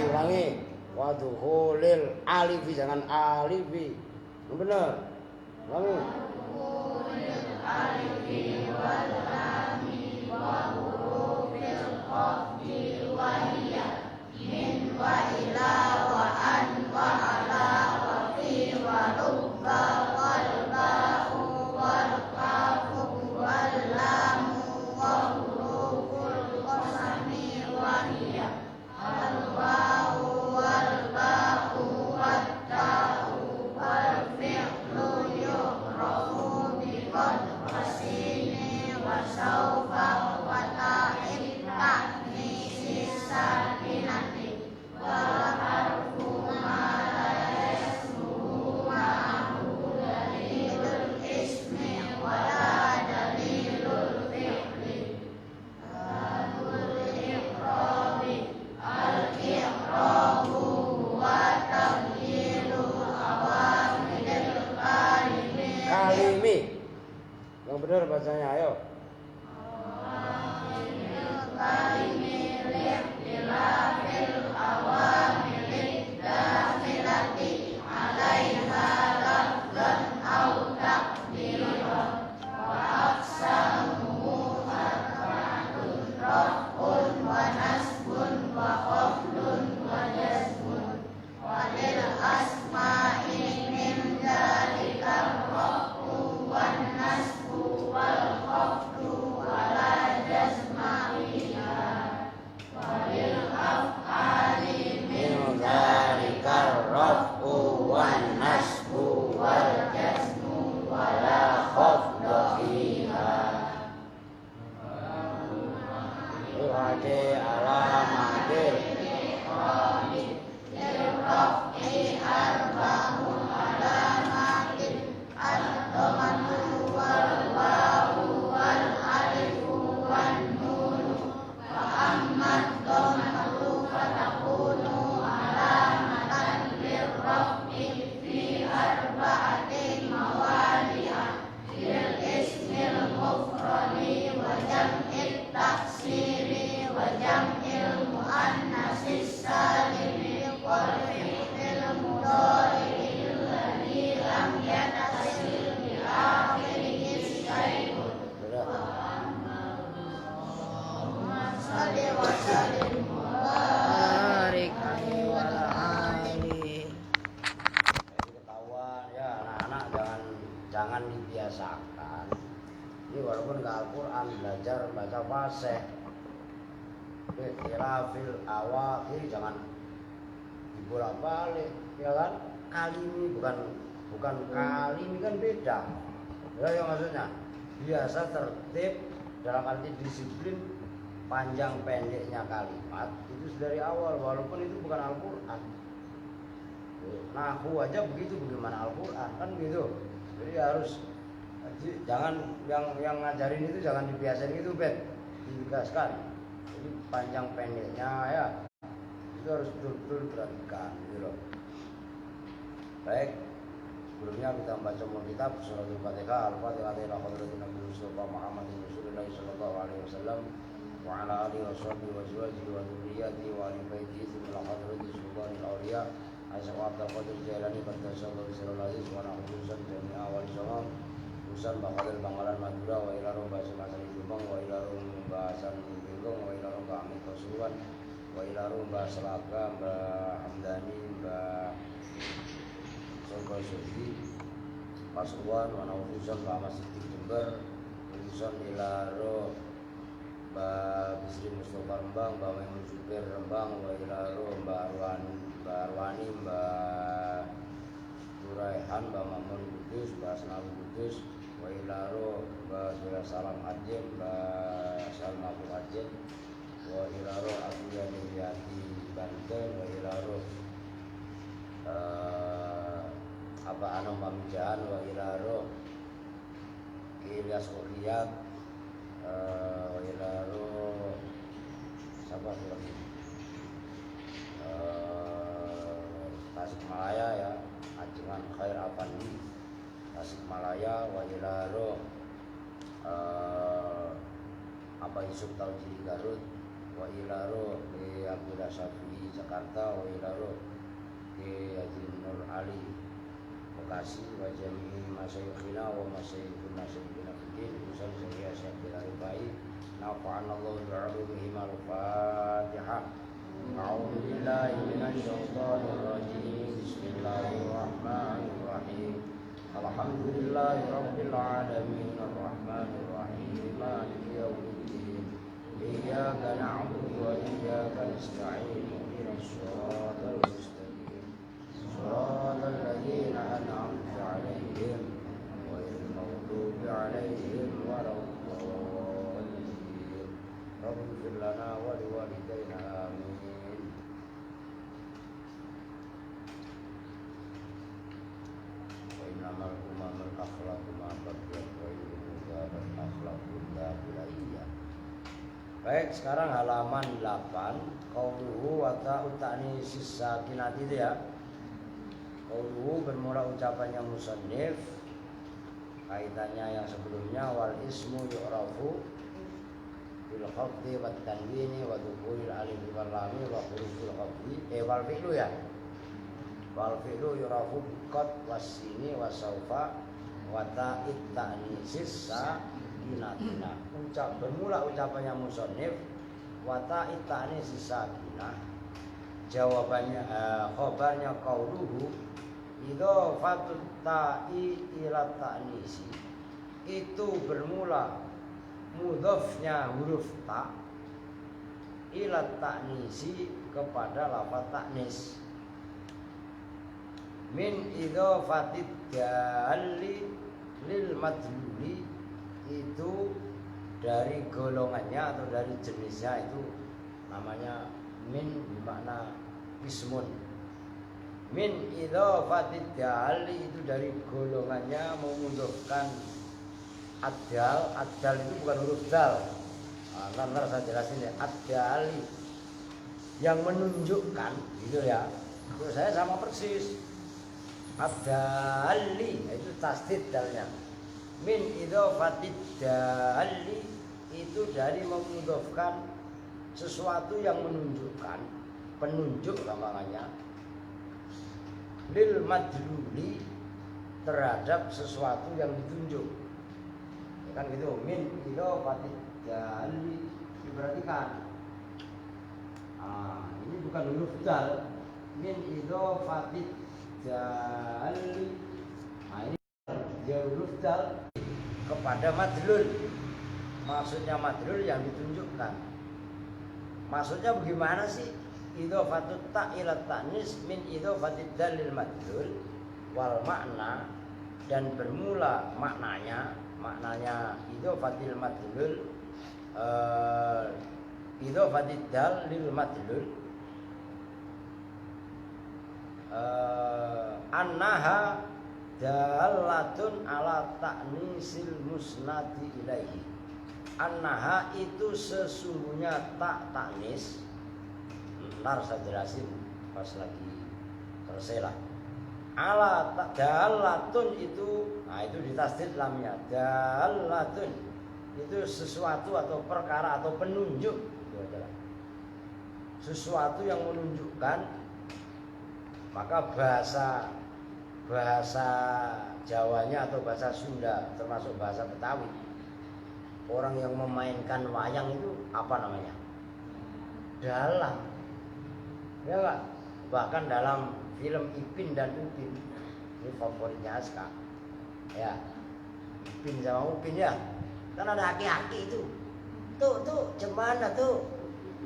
ulangi. Wa dukhulil alifi, jangan alifi. Benar. Ulangi. Dukhulil alifi wal lami wa hurufil khafdi wa hiya min wa ila wa an wa ala wa fi wa rubba wal ba'u wal qafu wal lamu wa huruful qasami wa hiya al wa'u wal ba'u wat ta'u wal fi'lu yu'rafu bi qad wasini wa sawfa wa ta'id ta'nisi sakinati wal harfu ma la yasluhu ma'ahu dalilul ismi wa la dalilul fi'li al iqrabi al-iqrabu huwa tamyilul awamilil kalimi Kalimi. Yang benar bacanya, ayo. kalimi li'tilafil awamilid dakhilati alaiha lafzan au takdiran wa aqsamuhu arba'atun raf'un wa nasbun wa khafdun wa jazmun wa lil asma'i min dzalika raf'u wan nasbu wal khafdu wa la jazma fiha wa lil af'ali min Zalikar raf'u wan nasbu wal jazmu wa la khafda fiha. Wa'ade alamatil lirraf'i arba'u alamatin ad-dhammatu wal wawu wal alifu wan nunu wa amma ad-dhammatu fatakunu alamatan lirraf'i fi arba'ati mawadi'a fil ismil mufradi wa jam'it taksiri wa jam'il muannatsis salimi wal fi'lil mudhari alladhi lam yattasil bi akhirihi syai'un. Allahumma shalli wa sallim wa barik alaihi wa ala alihi. ketahuan ya anak-anak, jangan dibiasakan. Ini walaupun nggak Al-Quran, belajar baca fasih. Ikhtilafil awakhir, jangan dibolak-balik, ya kan? Kalimi bukan kalimi, kan beda. Ya, yang maksudnya biasa tertib dalam arti disiplin panjang pendeknya kalimat itu dari awal, walaupun itu bukan Al-Quran. Nahu aja begitu, bagaimana Al-Quran, kan gitu. Jadi harus, jangan yang ngajarin itu jangan dibiasain gitu, bet, ditegaskan. Jadi panjang pendeknya ya itu harus betul-betul diperhatikan gitu loh. Baik, sebelumnya kita membaca kitab suratul Fatihah. Al-Fatihah ila hadratin Nabi Mustafa Muhammad Rasulullah sallallahu alaihi wasallam wa ala alihi washabbihi wa azwajihi wa dzurriyyatihi wa ali baitihi ila hadratin sultanil awliya Aisyah Abdul Qadir Jailani qaddasallahu sirral aziz wa na'udzusan jami'a wal zaman usan bakal Bangkalan Madura wa ila rum bahasan asli Jombang wa ila rum bahasan Bingung wa ila rum kami Pasuruan wa ila rum Selaka Mbak Hamdani Mbak Sogo Sufi Pasuruan wa na'udzusan Mbak Masjid Jember usan ila rum Mbak Bisri Mustafa Rembang Mbak Maimun Supir Rembang wa ila rum Mbak Arwani Mbak Duraihan Mbak Mamun Kudus Mbak Senawi Kudus wa ilaro Mbak Surya Salam Ajin Mbak Salma Abu Ajin wa ilaro Abuya Dewiati Banten wa ilaro Apa Anam Pamijahan wa ilaro Ilyas Uriyat wa ilaro siapa lagi Tasikmalaya ya, Ajengan Khair Afandi Tasikmalaya wa ilaro apa Yusuf Taujiri Garut wa ila ruh di Abdul Syafi'i Jakarta, wa ila ruh di Haji Nur Ali Bekasi, wa jami'i masyayikhina wa masyayikhuna sayyidina fiddin usul saya Syekh Bilal Bayi nafa'anallahu bi'ulumihim al-Fatihah. A'udzu billahi minasy syaithanir rajim. Bismillahirrahmanirrahim. Alhamdulillahi rabbil alamin arrahmanir rahim maliki yaumiddin. Iyyaka na'budu wa iyyaka nasta'in. Ihdinas siratal mustaqim. Shiratal ladzina an'amta 'alaihim ghairil maghdubi 'alaihim waladdallin. Rabbana ighfir lana wa liwalidayna amin. Amal umamal akhlaqu ma baqiyat wa ilmudan akhlaqu la bilaiya. Baik, sekarang halaman 8 qauluhu wa ta'anisis sakinat itu ya. Qauluhu bermula ucapannya musannif kaitannya yang sebelumnya wal ismu yu'rafu bil khafdi wat tanwini wa dukhulil alif wal lam wa hurufil khafdi wal fi'lu ya. Wal fi'lu yurafu biqat wasini wasaufa wa ta'it ta'nisis sakinatina. Bermula ucapannya musannif wa ta'it ta'nisis sakinah. Jawabannya khabarnya qauluhu idzafatut ta'i ila ta'nisi. Itu bermula mudhafnya huruf ta ila ta'nisi kepada lafaz ta'nis. Min idzafatid dalli lil madluli itu dari golongannya atau dari jenisnya itu namanya min bermakna ismun. Min idzafatid dalli itu dari golongannya memudahkan ad-dal. Ad-dal itu bukan huruf dal. Nanti saya jelasin ya. Ad-dali yang menunjukkan gitu ya. Terus saya sama persis. Ad-dali itu tasdid dalnya. Min idzafatid dali itu dari memudhofkan sesuatu yang menunjukkan, penunjuk gampangannya, lil madluli terhadap sesuatu yang ditunjuk. Ya kan gitu. Min idzafatid dali diperhatikan. Ini bukan huruf dal. Min idzafatid dali. Ini huruf dal kepada madlul. Maksudnya madlul yang ditunjukkan. Maksudnya bagaimana sih? Idzafatut ta ila ta'nis min idzafatid dalil madlul wal makna, dan bermula maknanya idzafatil madlul idzafatid dalil madlul annaha dalatun ala ta'nisil musnadi ilaihi. Annaha itu sesungguhnya ta'nis. Ntar saya jelasin pas lagi selesai lah. Ala dalatun itu, itu ditasdid lamnya. Dalatun itu sesuatu atau perkara atau penunjuk. Itu adalah sesuatu yang menunjukkan. Maka bahasa Jawanya atau bahasa Sunda termasuk bahasa Betawi, orang yang memainkan wayang itu apa namanya? Dalang. Ya enggak? Bahkan dalam film Ipin dan Upin, ini favoritnya Aska. Ya. Ipin sama Upin ya. Kan ada aki-aki itu. Tuh, cemana tuh?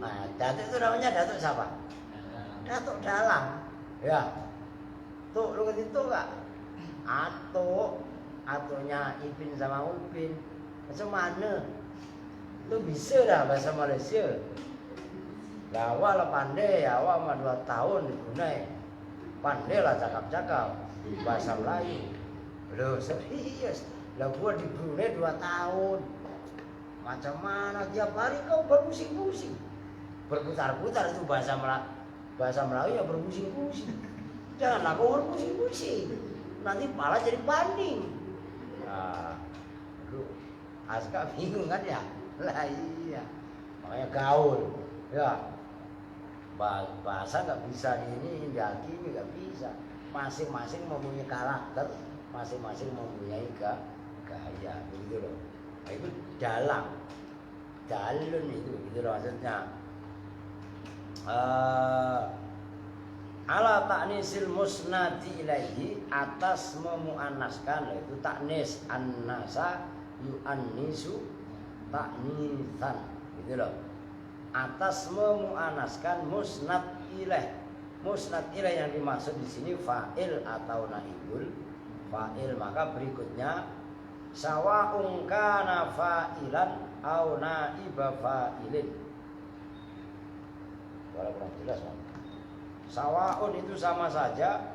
Nah, Datuk itu namanya Datuk siapa? Datuk Dalang. Ya, tuh lu ngerti tuh gak? Atonya Ipin sama Upin. Macam mana? Lu bisa dah bahasa Malaysia. Lah awak lah pandai, awak mah 2 tahun di Brunei. Pandai lah cakap-cakap bahasa Melayu. Loh serius? Lah gua di Brunei 2 tahun. Macam mana tiap hari kau berpusing-pusing? Berputar-putar itu bahasa Melayu yang berpusing-pusing. Janganlah kau berpusing-pusing. Nanti malah jadi banding. Nah, lu Aska bingung kan ya? Lah iya. Makanya gaul. Ya, bahasa nggak bisa ini dihakimi, nggak bisa. Masing-masing mempunyai karakter, masing-masing mempunyai gaya, begitu loh. Nah, itu dalun itu, gitu loh maksudnya. Ala ta'nisil musnadi ilaihi, atas memuannaskan, yaitu ta'nis annasa yu'annisu ta'nisan, gitu loh. Atas memuannaskan musnad ilaih. Musnad ilaih yang dimaksud di sini fa'il atau naibul fa'il, maka berikutnya sawa'un kana fa'ilan au naiba fa'ilin. Kalau kurang jelas, Mas. Sawa'un itu sama saja.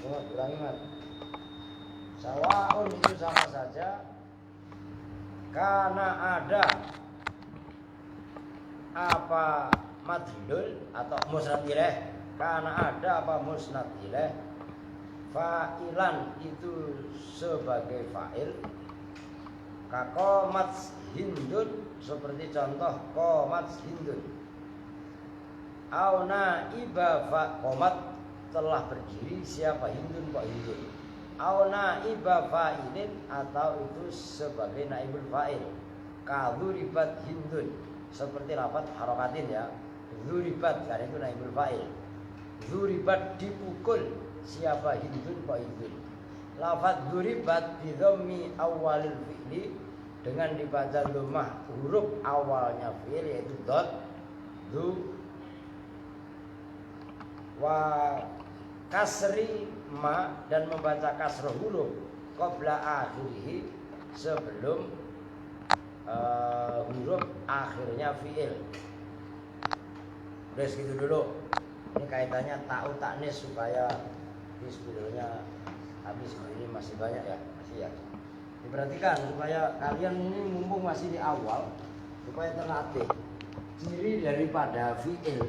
Ulangi, Mas. Sawa'un itu sama saja karena ada apa madlul atau musnad ilaih, karena ada apa musnad ilaih, fa'ilan itu sebagai fa'il, kakomat hindun, seperti contoh komat hindun, auna iba komat telah berdiri siapa hindun kok hindun, auna iba fa'ilin atau itu sebagai naibul fa'il, kaduribat hindun, seperti lafaz harokatin ya, zuribat karena itu naibul fa'il, zuribat dipukul siapa hindun kok hindun. Lafaz zuribat bidhammi awalil fi'li, dengan dibaca dhammah huruf awalnya fi'il yaitu dot, du, wa kasri ma, dan membaca kasroh huruf qabla akhirih, sebelum huruf akhirnya fi'il. Udah segitu dulu. Ini kaitannya ta'u ta'nis supaya di videonya habis. Ini masih banyak ya, masih ya. Diperhatikan supaya kalian ini mumpung masih di awal, supaya terlatih. Ciri daripada fi'il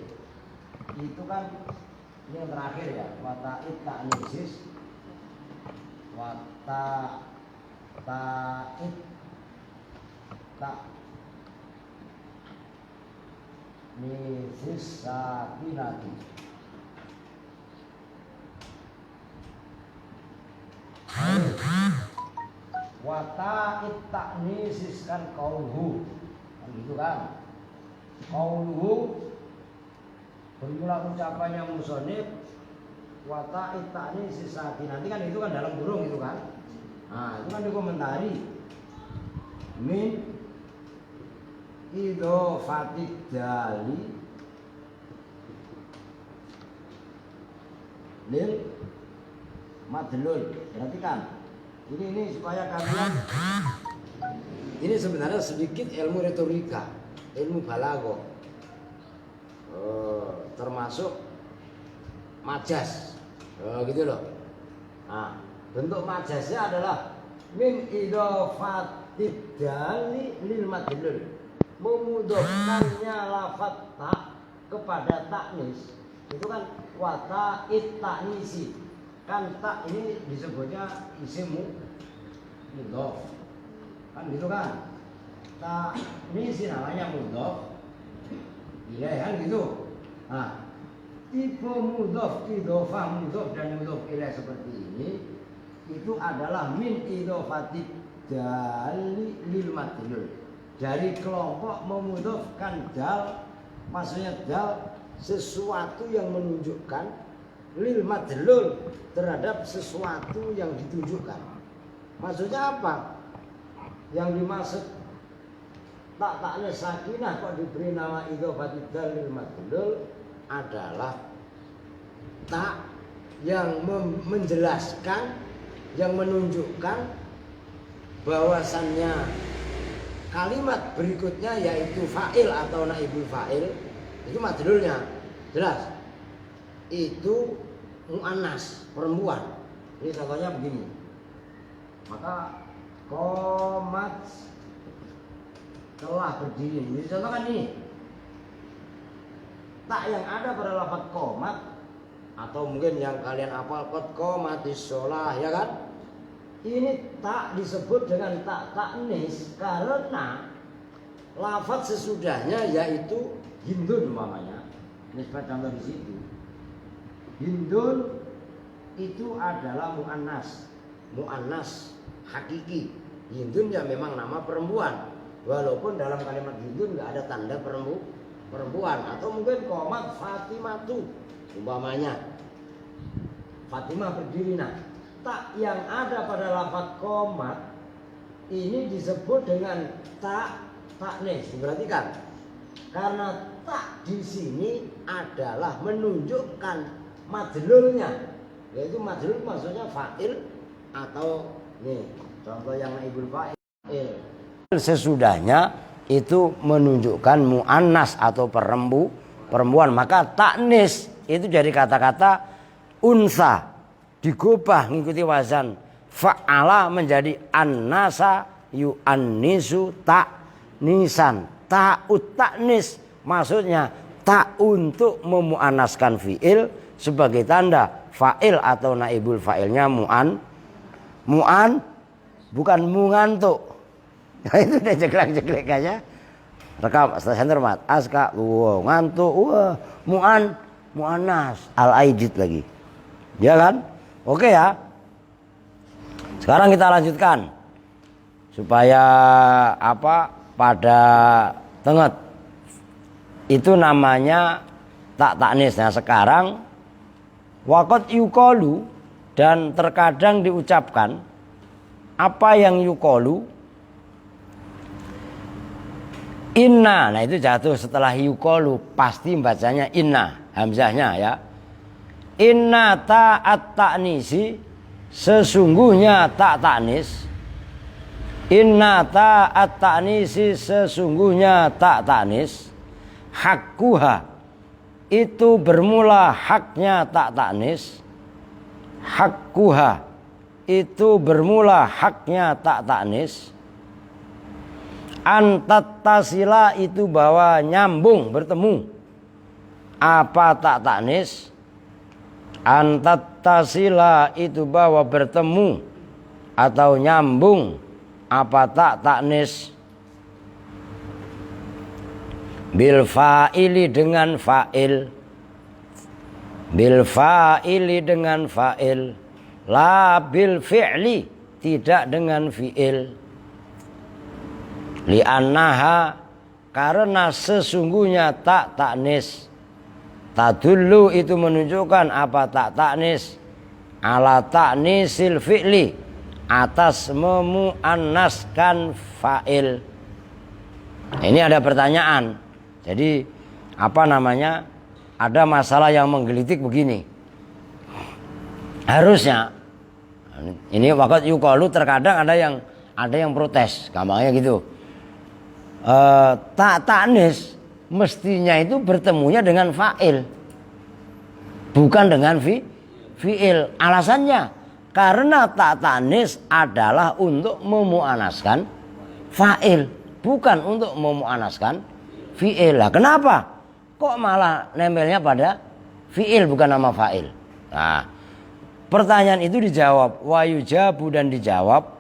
itu kan ini yang terakhir ya, wata'id ta'nisis, wata'id ta'nisis sakinati. Wata'id ta'nisis kan qauluhu, kan gitu kan. Qauluhu bermula ucapannya musonib, wata'id ta'nisis sakinati, kan itu kan dalam burung itu kan. Nah, itu kan dikomentari min idhofatid dali lil madlul. Perhatikan ini supaya kalian, ini sebenarnya sedikit ilmu retorika, ilmu balaghah, termasuk majas, gitu loh. Nah, bentuk majasnya adalah min idhofatid dali lil madlul, memudofkannya lafaz ta kepada taknis. Itu kan wata'id ta'nisi, kan tak ini disebutnya isim mudhof, kan gitu kan. Ta'nisi namanya mudhof ilaih, kan gitu. Nah, tipe mudhof, idhofah mudhof dan mudhof ilaih seperti ini itu adalah min idhofatid dali lil madlul, dari kelompok memudhofkan dal, maksudnya dal sesuatu yang menunjukkan, lil madlul terhadap sesuatu yang ditunjukkan. Maksudnya apa? Yang dimaksud taknya sakinah kok diberi nama idhofatid dal lil madlul adalah tak yang menjelaskan, yang menunjukkan bahwasannya kalimat berikutnya yaitu fa'il atau naibul fa'il itu madlulnya jelas, itu mu'annas, perempuan. Ini contohnya begini, maka qomat telah berdiri. Ini contoh kan ini, tak yang ada pada lafaz qomat, atau mungkin yang kalian hafal qad qomatis shalah, ya kan. Ini tak disebut dengan tak taknis karena lafaz sesudahnya yaitu Hindun umpamanya. Nisbat contoh di situ. Hindun itu adalah muannas. Muannas hakiki. Hindun ya memang nama perempuan. Walaupun dalam kalimat Hindun nggak ada tanda perempuan atau mungkin qomat Fatimatu umpamanya. Fatimah berdiri. Nah, tak yang ada pada lafaz qomat ini disebut dengan taknis. Diperhatikan. Karena tak di sini adalah menunjukkan madlulnya, yaitu madlul maksudnya fa'il atau nih contoh yang naibul fa'il. Sesudahnya itu menunjukkan muannas atau perempuan, maka taknis itu jadi kata-kata unsa digubah mengikuti wazan fa'ala menjadi annasa yu'annisu ta'nisan. Ta'ut taknis maksudnya tak untuk memuannaskan fi'il sebagai tanda fa'il atau naibul fa'ilnya mu'an bukan mungantuk. Nah, itu udah jeglek-jeglek aja. Rekam center mat aska ngantuk mu'annas al-aidid lagi. Ya kan? Oke ya. Sekarang kita lanjutkan supaya pada tenget itu namanya taknis. Nah sekarang waqad yuqalu dan terkadang diucapkan apa yang yuqalu inna. Nah itu jatuh setelah yuqalu, pasti bacanya inna, hamzahnya ya. Inna ta'at ta'nisi, sesungguhnya tak taknis. Inna ta'at ta'nisi, sesungguhnya tak taknis. Hakkuha, itu bermula haknya tak taknis. Hakkuha, itu bermula haknya tak taknis. Antattasila, itu bahwa nyambung bertemu. Apa tak taknis? Antattasila, itu bahwa bertemu atau nyambung. Apa tak taknis? Bil fa'ili, dengan fa'il. Bil fa'ili, dengan fa'il. La bil fi'li, tidak dengan fi'il. Li'annaha, karena sesungguhnya tak taknis. Tadullu, itu menunjukkan apa tak taknis. Ala taknisil fi'li, atas memuannaskan fa'il. Ini ada pertanyaan. Jadi ada masalah yang menggelitik begini. Harusnya ini waqad yuqalu, terkadang ada yang protes, gampangnya gitu. Taknis mestinya itu bertemunya dengan fa'il, bukan dengan fi'il. Alasannya karena taknis adalah untuk memuannaskan fa'il, bukan untuk memuannaskan fi'il. Lah kenapa? Kok malah nempelnya pada fi'il bukan nama fa'il? Nah, pertanyaan itu dijawab wa yujabu, dan dijawab.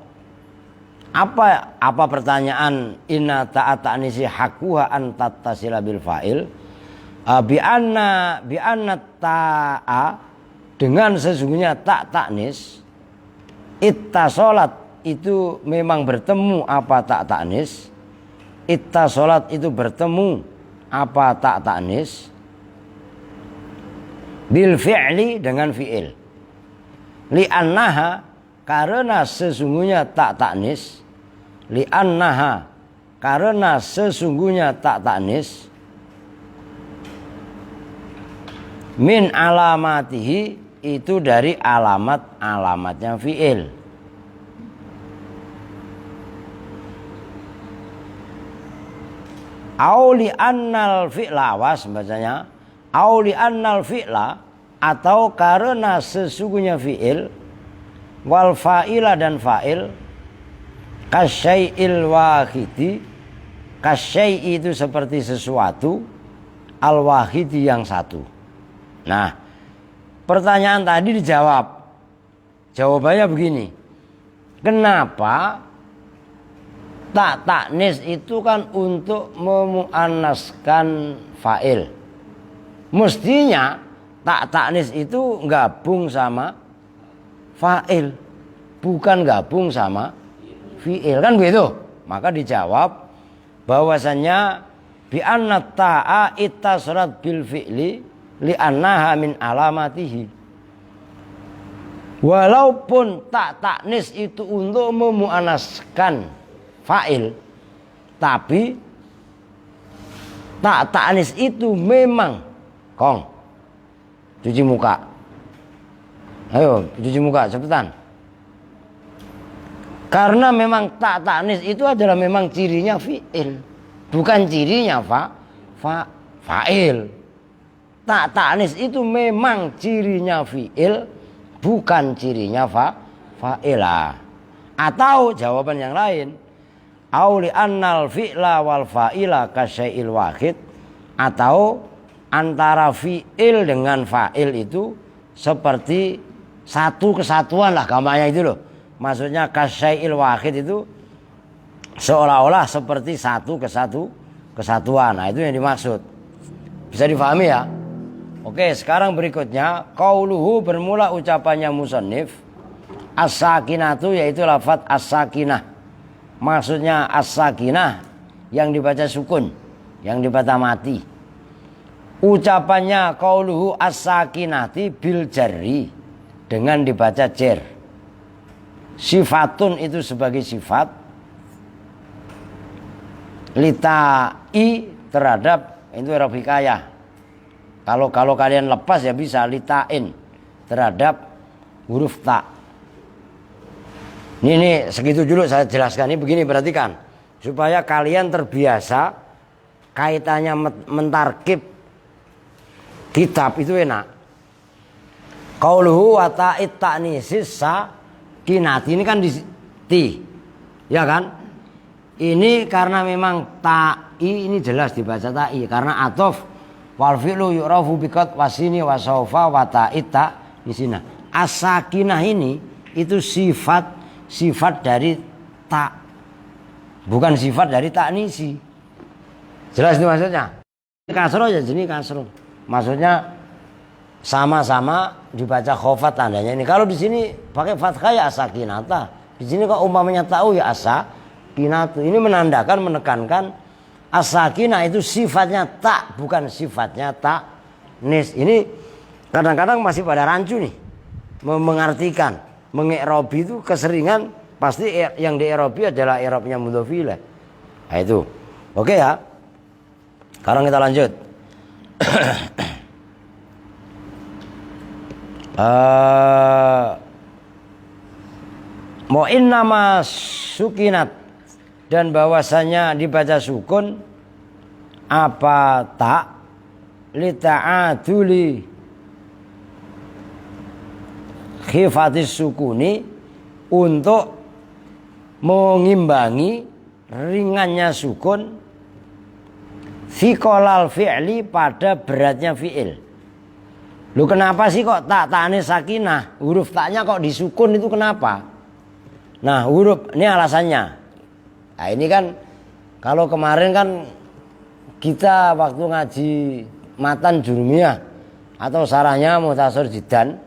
Apa pertanyaan? Inna ta'at ta'nisi hakkuha an tattasila bil fa'il. Bi anna ta'a, dengan sesungguhnya tak taknis. Ittasolat, itu memang bertemu apa tak taknis. Ittasolat, itu bertemu apa tak taknis. Bil fi'li, dengan fi'il. Li'annaha, karena sesungguhnya tak taknis. Li'annaha, karena sesungguhnya tak taknis. Min alamatihi, itu dari alamatnya fi'il. Auli annal fi'la, awas bacanya. Auli annal fi'la, atau karena sesungguhnya fi'il. Wal fa'ila, dan fa'il. Kasyai'il wahidi, kasyai' itu seperti sesuatu. Al wahidi, yang satu. Nah, pertanyaan tadi dijawab. Jawabannya begini. Kenapa Tak taknis itu kan untuk memuannaskan fa'il. Mestinya tak taknis itu gabung sama fa'il, bukan gabung sama fi'il, kan begitu. Maka dijawab bahwasannya bi anna ta'a ittasrat bil fi'li li annaha min alamatihi. Walaupun tak taknis itu untuk memuannaskan fa'il, tapi tak taknis itu memang Kong cuci muka. Ayo cuci muka cepetan. Karena memang tak taknis itu adalah memang cirinya fi'il, bukan cirinya fa'il. Tak taknis itu memang cirinya fi'il, bukan cirinya fa'ilah. Atau jawaban yang lain, auli annal fi'la wal fa'ila kasyai'il wahid, atau antara fi'il dengan fa'il itu seperti satu kesatuan lah, gampangnya itu loh. Maksudnya kasyai'il wahid itu seolah-olah seperti satu kesatuan. Nah, itu yang dimaksud. Bisa difahami ya? Oke, sekarang berikutnya qauluhu, bermula ucapannya musannif, as-sakinatu, yaitu lafaz as-sakinah. Maksudnya as-sakinah yang dibaca sukun, yang dibaca mati. Ucapannya qauluhu as-sakinati bil jarri, dengan dibaca jar. Sifatun itu sebagai sifat litai terhadap itu huruf hikayah. Kalau kalian lepas ya bisa litain terhadap huruf ta. Ini segitu dulu saya jelaskan. Ini begini, perhatikan supaya kalian terbiasa kaitannya mentarkib kitab itu enak. Qauluhu wa ta'it ta'nisis sakinati, ini kan di ti, ya kan? Ini karena memang ta'i ini jelas dibaca ta'i karena atof wal fi'lu yu'rafu biqat wasini wa sawfa wa ta'it ta'nisina. As-sakinah ini itu sifat dari ta, bukan sifat dari ta'nisi. Jelas itu maksudnya. Kasroh ya jenis kasroh. Maksudnya sama-sama dibaca khofat tandanya ini. Kalau di sini pakai fathah ya as-sakinata. Di sini kok umpamanya tahu ya as-sakinatu. Ini menandakan, menekankan as-sakinah itu sifatnya tak, bukan sifatnya ta'nis. Ini kadang-kadang masih pada rancu nih mengartikan, mengi'robi itu keseringan pasti yang di-i'robi adalah i'robnya mudhof ilaih. Nah itu. Oke ya. Sekarang kita lanjut. Mu'in nama sukinat, dan bahwasanya dibaca sukun apa tak li ta'aduli khifatis sukuni, untuk mengimbangi ringannya sukun fiqolal fi'li, pada beratnya fi'il. Lu kenapa sih kok tak ta'nis sakinah? Huruf taknya kok disukun itu kenapa? Nah, huruf ini alasannya. Nah, ini kan kalau kemarin kan kita waktu ngaji matan jurumiyah atau sarahnya mutasor jidan,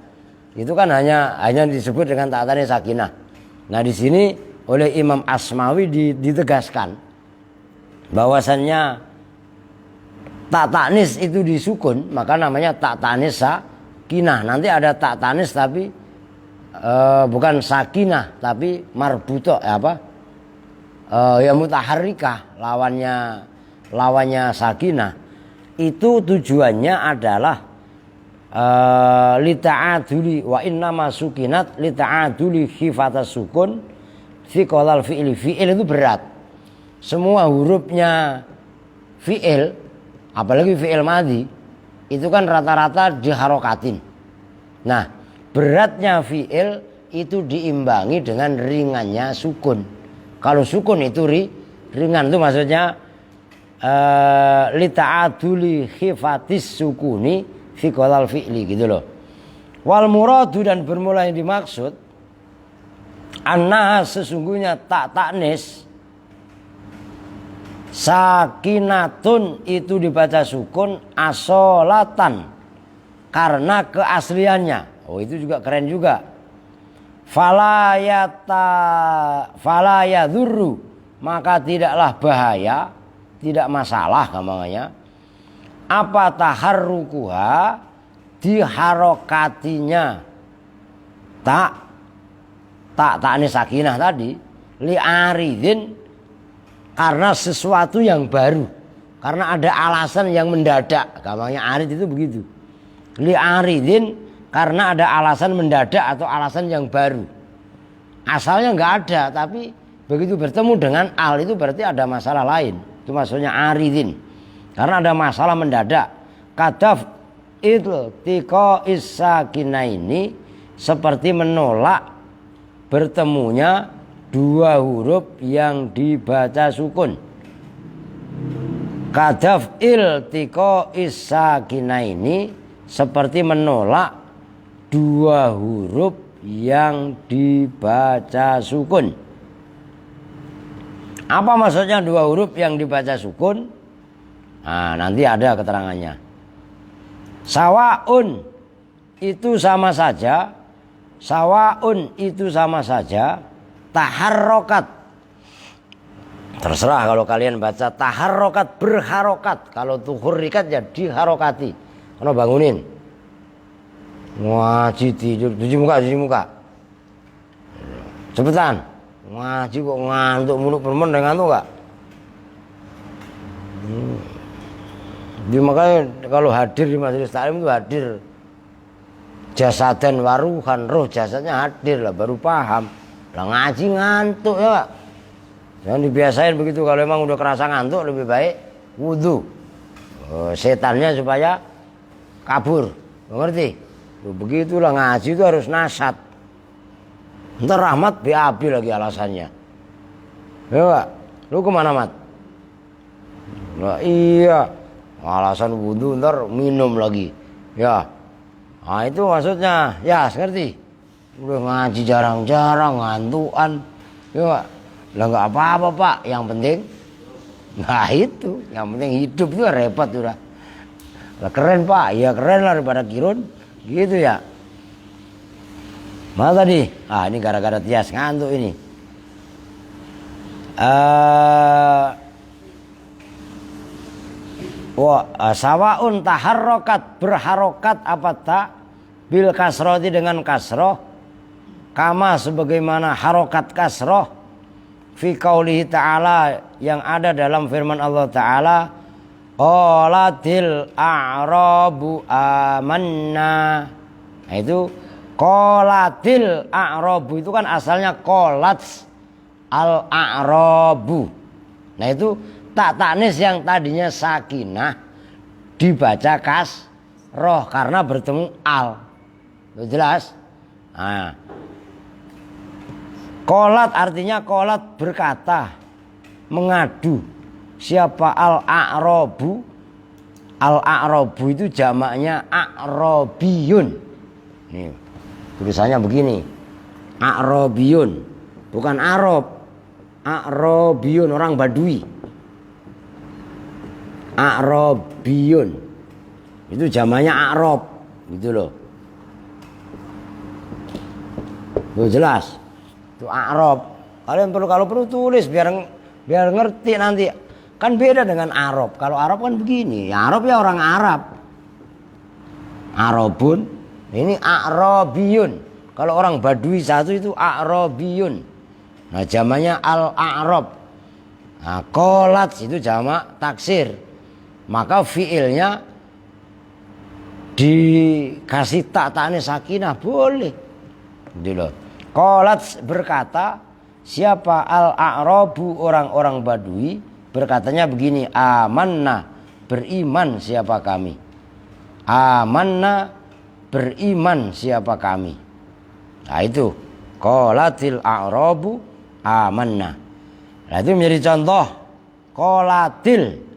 itu kan hanya disebut dengan tak ta'nis sakinah. Nah, di sini oleh Imam Asmawi ditegaskan bahwasannya tak ta'nis itu disukun, maka namanya tak ta'nis sakinah. Nanti ada tak ta'nis tapi bukan sakinah tapi marbuto, ya mutaharrikah, lawannya sakinah. Itu tujuannya adalah li ta'aduli, wa innama sukinat li ta'aduli khifatas sukun fi qolal fi'il. Fi'il itu berat. Semua hurufnya fi'il, apalagi fi'il madhi, itu kan rata-rata diharokatin. Nah, beratnya fi'il itu diimbangi dengan ringannya sukun. Kalau sukun itu ringan, itu maksudnya li ta'aduli khifatis sukuni fi qolal fi'li, gitu loh. Wal muradu, dan bermula yang dimaksud annaha, sesungguhnya tak ta'nis Sakinatun itu dibaca sukun asolatan karena keasliannya. Oh itu juga keren juga. Falayadurru maka tidaklah bahaya, tidak masalah gampangnya. Apa taharrukuha diharokatinya tak ini sakinah tadi li'aridin karena sesuatu yang baru, karena ada alasan yang mendadak. Gampangnya arid itu begitu. Li'aridin karena ada alasan mendadak atau alasan yang baru. Asalnya nggak ada, tapi begitu bertemu dengan al itu berarti ada masalah lain. Itu maksudnya aridin. Karena ada masalah mendadak. Kadaf itu tiko isakina ini seperti menolak bertemunya dua huruf yang dibaca sukun. Kadaf iltiko isakina ini seperti menolak dua huruf yang dibaca sukun. Apa maksudnya dua huruf yang dibaca sukun? Nah, nanti ada keterangannya. Sawaun itu sama saja. Sawaun itu sama saja. Taharrokat. Terserah kalau kalian baca taharrokat, berharokat. Kalau tuhurikat ya diharokati. Kalau bangunin. Ngaji tidur, cuci muka. Cepetan. Ngaji kok ngantuk mulu permen ngantuk gak? Jadi makanya kalau hadir di majelis taklim itu hadir jasadan waruhan, roh jasadnya hadir lah baru paham. Lah ngaji ngantuk ya Pak. Jangan dibiasain begitu, kalau emang udah kerasa ngantuk lebih baik wudu. Setannya supaya kabur. Mengerti? Begitulah ngaji itu harus nasat. Ntar Rahmat BAB lagi alasannya. Ya Pak, lu kemana Mat? Nah, iya. Alasan wudhu ntar minum lagi. Ya. Nah itu maksudnya. Ya ngerti. Udah ngaji jarang-jarang ngantuan. Ya Pak. Lah nggak apa-apa Pak. Yang penting. Nah itu. Yang penting hidup itu repot udah. Lah keren Pak. Ya keren lah daripada kirun. Gitu ya. Mana tadi? Ah ini gara-gara Tias ngantuk ini. Sawaun taharrokat, berharokat apa tak bil kasroti dengan kasroh kama sebagaimana harokat kasroh fi qaulihi ta'ala yang ada dalam firman Allah Ta'ala qalatil a'rabu amanna. Nah itu qalatil a'rabu itu kan asalnya qalats al a'rabu. Nah itu tak taknis yang tadinya sakinah dibaca kasroh karena bertemu al. Itu jelas. Nah, qolat artinya qolat berkata, mengadu. Siapa al-a'rabu? Al-a'rabu itu jamaknya a'rabiyun. Nih, tulisannya begini. A'rabiyun, bukan Arab. A'rabiyun orang Badui. A'rabiyun itu jamaknya A'rab gitu loh. Tuh jelas. Itu A'rab. Kalian perlu kalau perlu tulis biar ngerti nanti. Kan beda dengan Arab. Kalau Arab kan begini, ya Arab ya orang Arab. Arabun, ini A'rabiyun. Kalau orang Badui satu itu A'rabiyun. Nah jamaknya al-A'rab. Nah qolat itu jamak taksir. Maka fiilnya dikasih takne sakinah boleh. Gitu loh. Qolat berkata, siapa al-a'rabu orang-orang Badui berkatanya begini, amanna beriman siapa kami. Amanna beriman siapa kami. Nah itu qolatil a'rabu amanna. Nah itu menjadi contoh qolatil.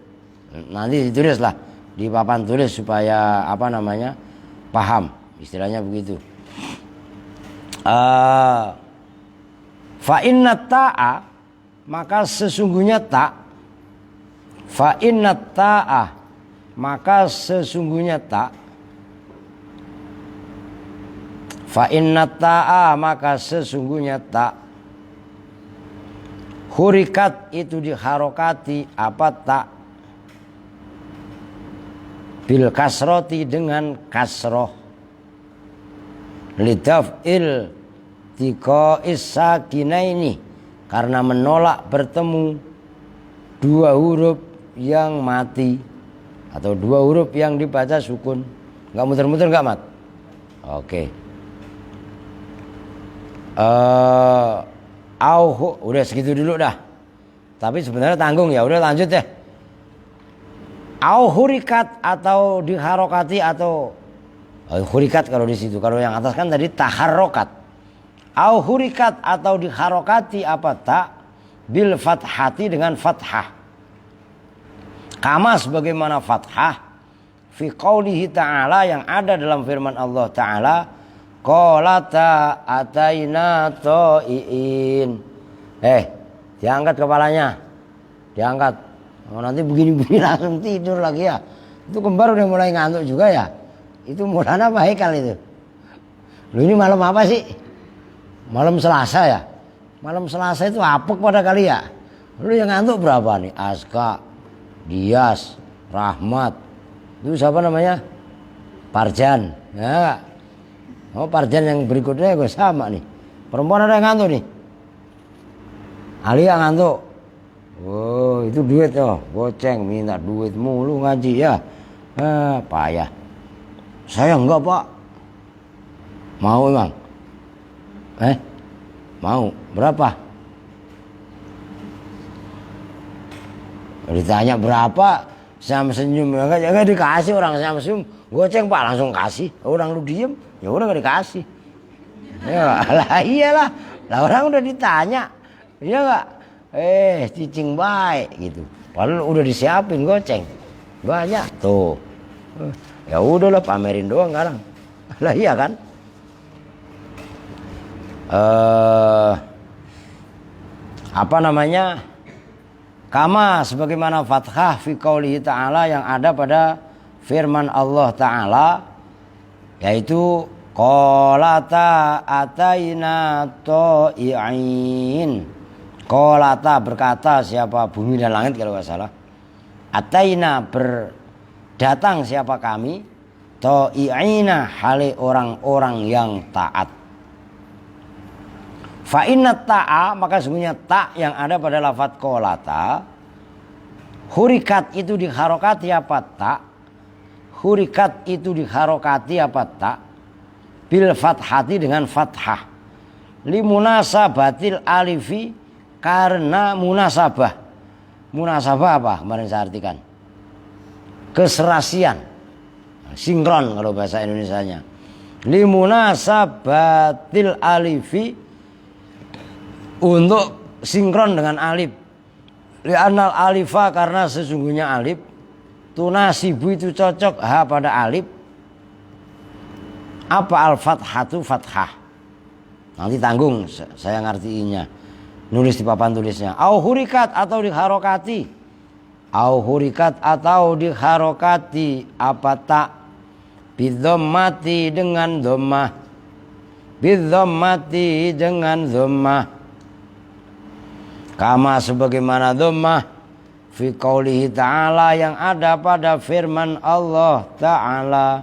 Nanti ditulislah di papan tulis supaya paham istilahnya begitu. Fa inna ta'a maka sesungguhnya tak Fa inna ta'ah, maka sesungguhnya ta'. Fa inna ta'a, maka sesungguhnya ta'. Hurikat itu diharokati apa ta'? Bil kasroti dengan kasroh. Lidaf'il tiqa'is sakinaini, karena menolak bertemu dua huruf yang mati atau dua huruf yang dibaca sukun. Enggak muter-muter enggak, Mat? Oke. Udah segitu dulu dah. Tapi sebenarnya tanggung ya, udah lanjut deh. Hurikat atau diharokati atau hurikat kalau di situ. Kalau yang atas kan tadi taharrokat. Hurikat atau diharokati apa tak? Bil fathati dengan fathah. Kama sebagaimana fathah fi qaulihi ta'ala yang ada dalam firman Allah Ta'ala, qalata ataina to'iin. Diangkat kepalanya. Diangkat. Nanti begini-begini langsung tidur lagi ya. Itu kembar udah mulai ngantuk juga ya. Itu Maulana apa Haikal itu? Lu ini malam apa sih? Malam Selasa ya? Malam Selasa itu apek pada kali ya? Lu yang ngantuk berapa nih? Aska, Dias, Rahmat. Itu siapa namanya? Parjan. Ya. Oh, Parjan yang berikutnya gue sama nih. Perempuan ada yang ngantuk nih. Alia ngantuk. Oh, itu duit tuh. Goceng minta duit mulu ngaji ya. Payah. Saya enggak, Pak. Mau emang? Mau. Berapa? Ditanya berapa, saya senyum. Enggak dikasih orang, saya senyum. Goceng, Pak, langsung kasih. Orang lu diem, ya udah enggak dikasih. Ya lah, iyalah. Lah orang udah ditanya. Iya enggak? Cicing baik gitu. Padahal udah disiapin goceng. Banyak tuh. Ya udahlah pamerin doang sekarang. Lah iya kan? Apa namanya? Kama sebagaimana fathah fi qaulihi ta'ala yang ada pada firman Allah Ta'ala, yaitu qalata ataina to'i'in. Qalata berkata siapa bumi dan langit kalau nggak salah. Ataina berdatang siapa kami. To'i'ina hale orang-orang yang taat. Fa inna ta'a, maka sebenarnya ta' yang ada pada lafadz qalata. Hurikat itu diharokati apa ta'? Hurikat itu diharokati apa ta'? Bil fathati dengan fathah. Limunasabatil alifi, karena munasabah. Munasabah apa? Kemarin saya artikan. Keserasian. Sinkron kalau bahasa Indonesianya. Limunasabatil alifi, untuk sinkron dengan alif. Li'anal alifa, karena sesungguhnya alif. Tunasibu itu cocok pada alif. Apa al-fathatu? Fathah. Nanti tanggung saya ngartiinnya. Nulis di papan tulisnya. Au hurikat atau diharokati. Au hurikat atau diharokati apa tak? Bidhammati dengan dhammah. Bidhammati dengan dhammah. Kama sebagaimana dhammah fi qaulihi ta'ala yang ada pada firman Allah Ta'ala.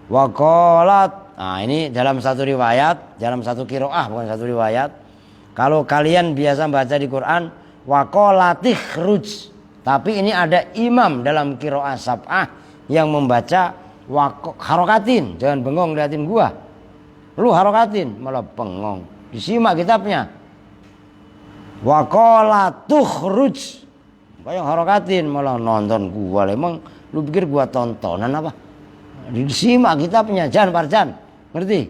Wa qalat. Nah, ini dalam satu riwayat, dalam satu qiraah, bukan satu riwayat. Kalau kalian biasa baca di Quran wa qalatih ruj, tapi ini ada imam dalam qiraah sab'ah yang membaca harokatin. Jangan bengong liatin gua. Lu harokatin malah bengong. Disimak kitabnya. Wa qalatuh ruj. Kayak harokatin malah nonton gua. Emang lu pikir gua tontonan apa? Disimak kitabnya, Jan Parjan. Ngerti?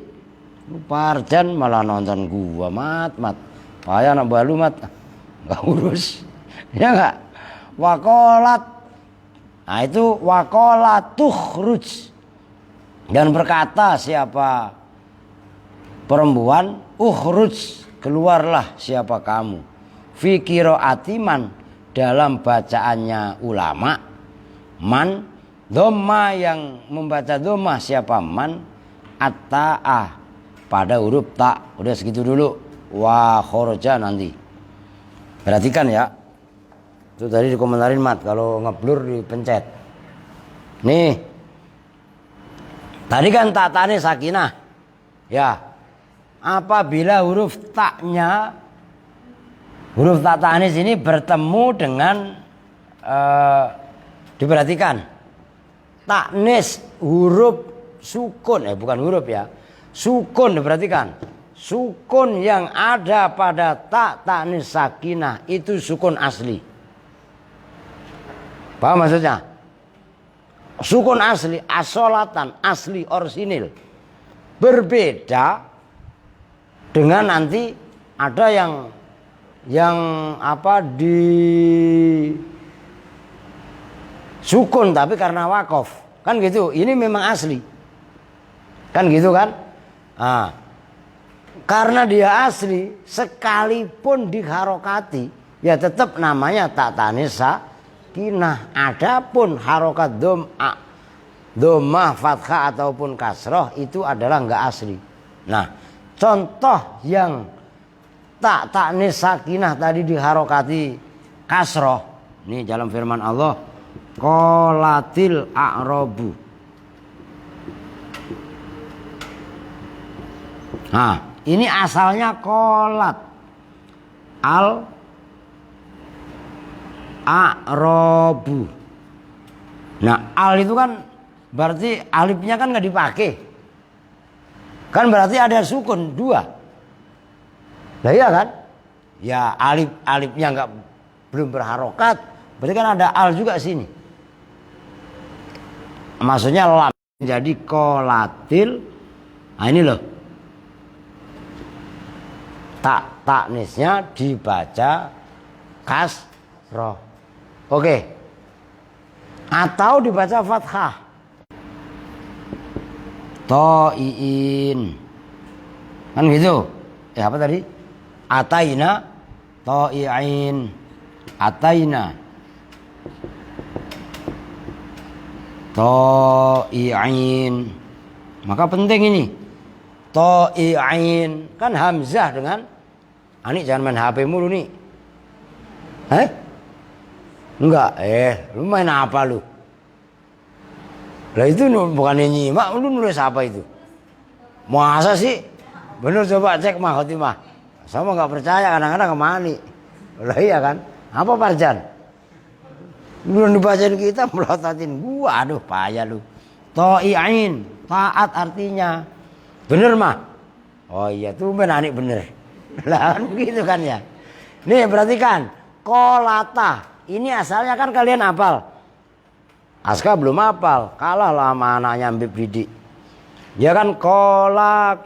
Lu Parjan malah nonton gua, mat. Payah anak balu, mat. Enggak urus. Ya enggak? Waqalat. Nah, itu waqalatuh ruj. Dan berkata siapa perempuan, ukhruj, keluarlah siapa kamu. Fi qiraati man, dalam bacaannya ulama, man dhamma yang membaca dhammah siapa man at-ta'ah pada huruf ta. Udah segitu dulu. Wa khoroja nanti. Perhatikan ya. Itu tadi dikomentarin mat, kalau ngeblur dipencet. Nih. Tadi kan ta'tane sakinah. Ya. Apabila huruf taknya, huruf ta'tanis ini bertemu dengan diperhatikan. Taknis huruf sukun, bukan huruf ya. Sukun diperhatikan. Sukun yang ada pada ta'tanis sakinah itu sukun asli. Paham maksudnya? Sukun asli, asolatan, asli, orsinil. Berbeda dengan nanti ada yang apa di sukun tapi karena wakof. Kan gitu, ini memang asli. Kan gitu kan? Nah, karena dia asli, sekalipun diharokati, ya tetap namanya ta'tanis sakinah. Adapun harokat dhammah, fathah ataupun kasroh itu adalah enggak asli. Nah, contoh yang ta'tanis sakinah tadi diharokati kasroh. Ini dalam firman Allah, qolatil a'rabu. Nah, ini asalnya qolat al a'rabu. Nah, al itu kan berarti alifnya kan nggak dipakai. Kan berarti ada sukun dua. Lah iya kan? Ya alifnya nggak belum berharokat. Berarti kan ada al juga sini. Maksudnya lam. Jadi qolatil. Nah ini loh. Taknisnya dibaca kasroh. Oke. Atau dibaca fathah. To'iin. Kan gitu. Apa tadi? Ataina. To'iin. Ataina. To'iin. Maka penting ini. To'iin. Kan hamzah dengan Ani jangan main HP mulu nih. Enggak, lu main apa lu? Lah itu bukan nyimak, lu nulis apa itu? Masa sih? Bener coba cek mah khotimah. Sama enggak percaya kadang-kadang kemani. Lah iya kan? Apa Parjan? Lu dibacain kita melototin gua, aduh payah lu. To'iin, taat artinya. Bener mah? Oh iya tuh Ani bener. Lah kan begitu kan ya. Nih perhatikan, kolata. Ini asalnya kan kalian hafal. Aska belum hafal, kalah lah sama anaknya Mbib Didik. Ya kan kola,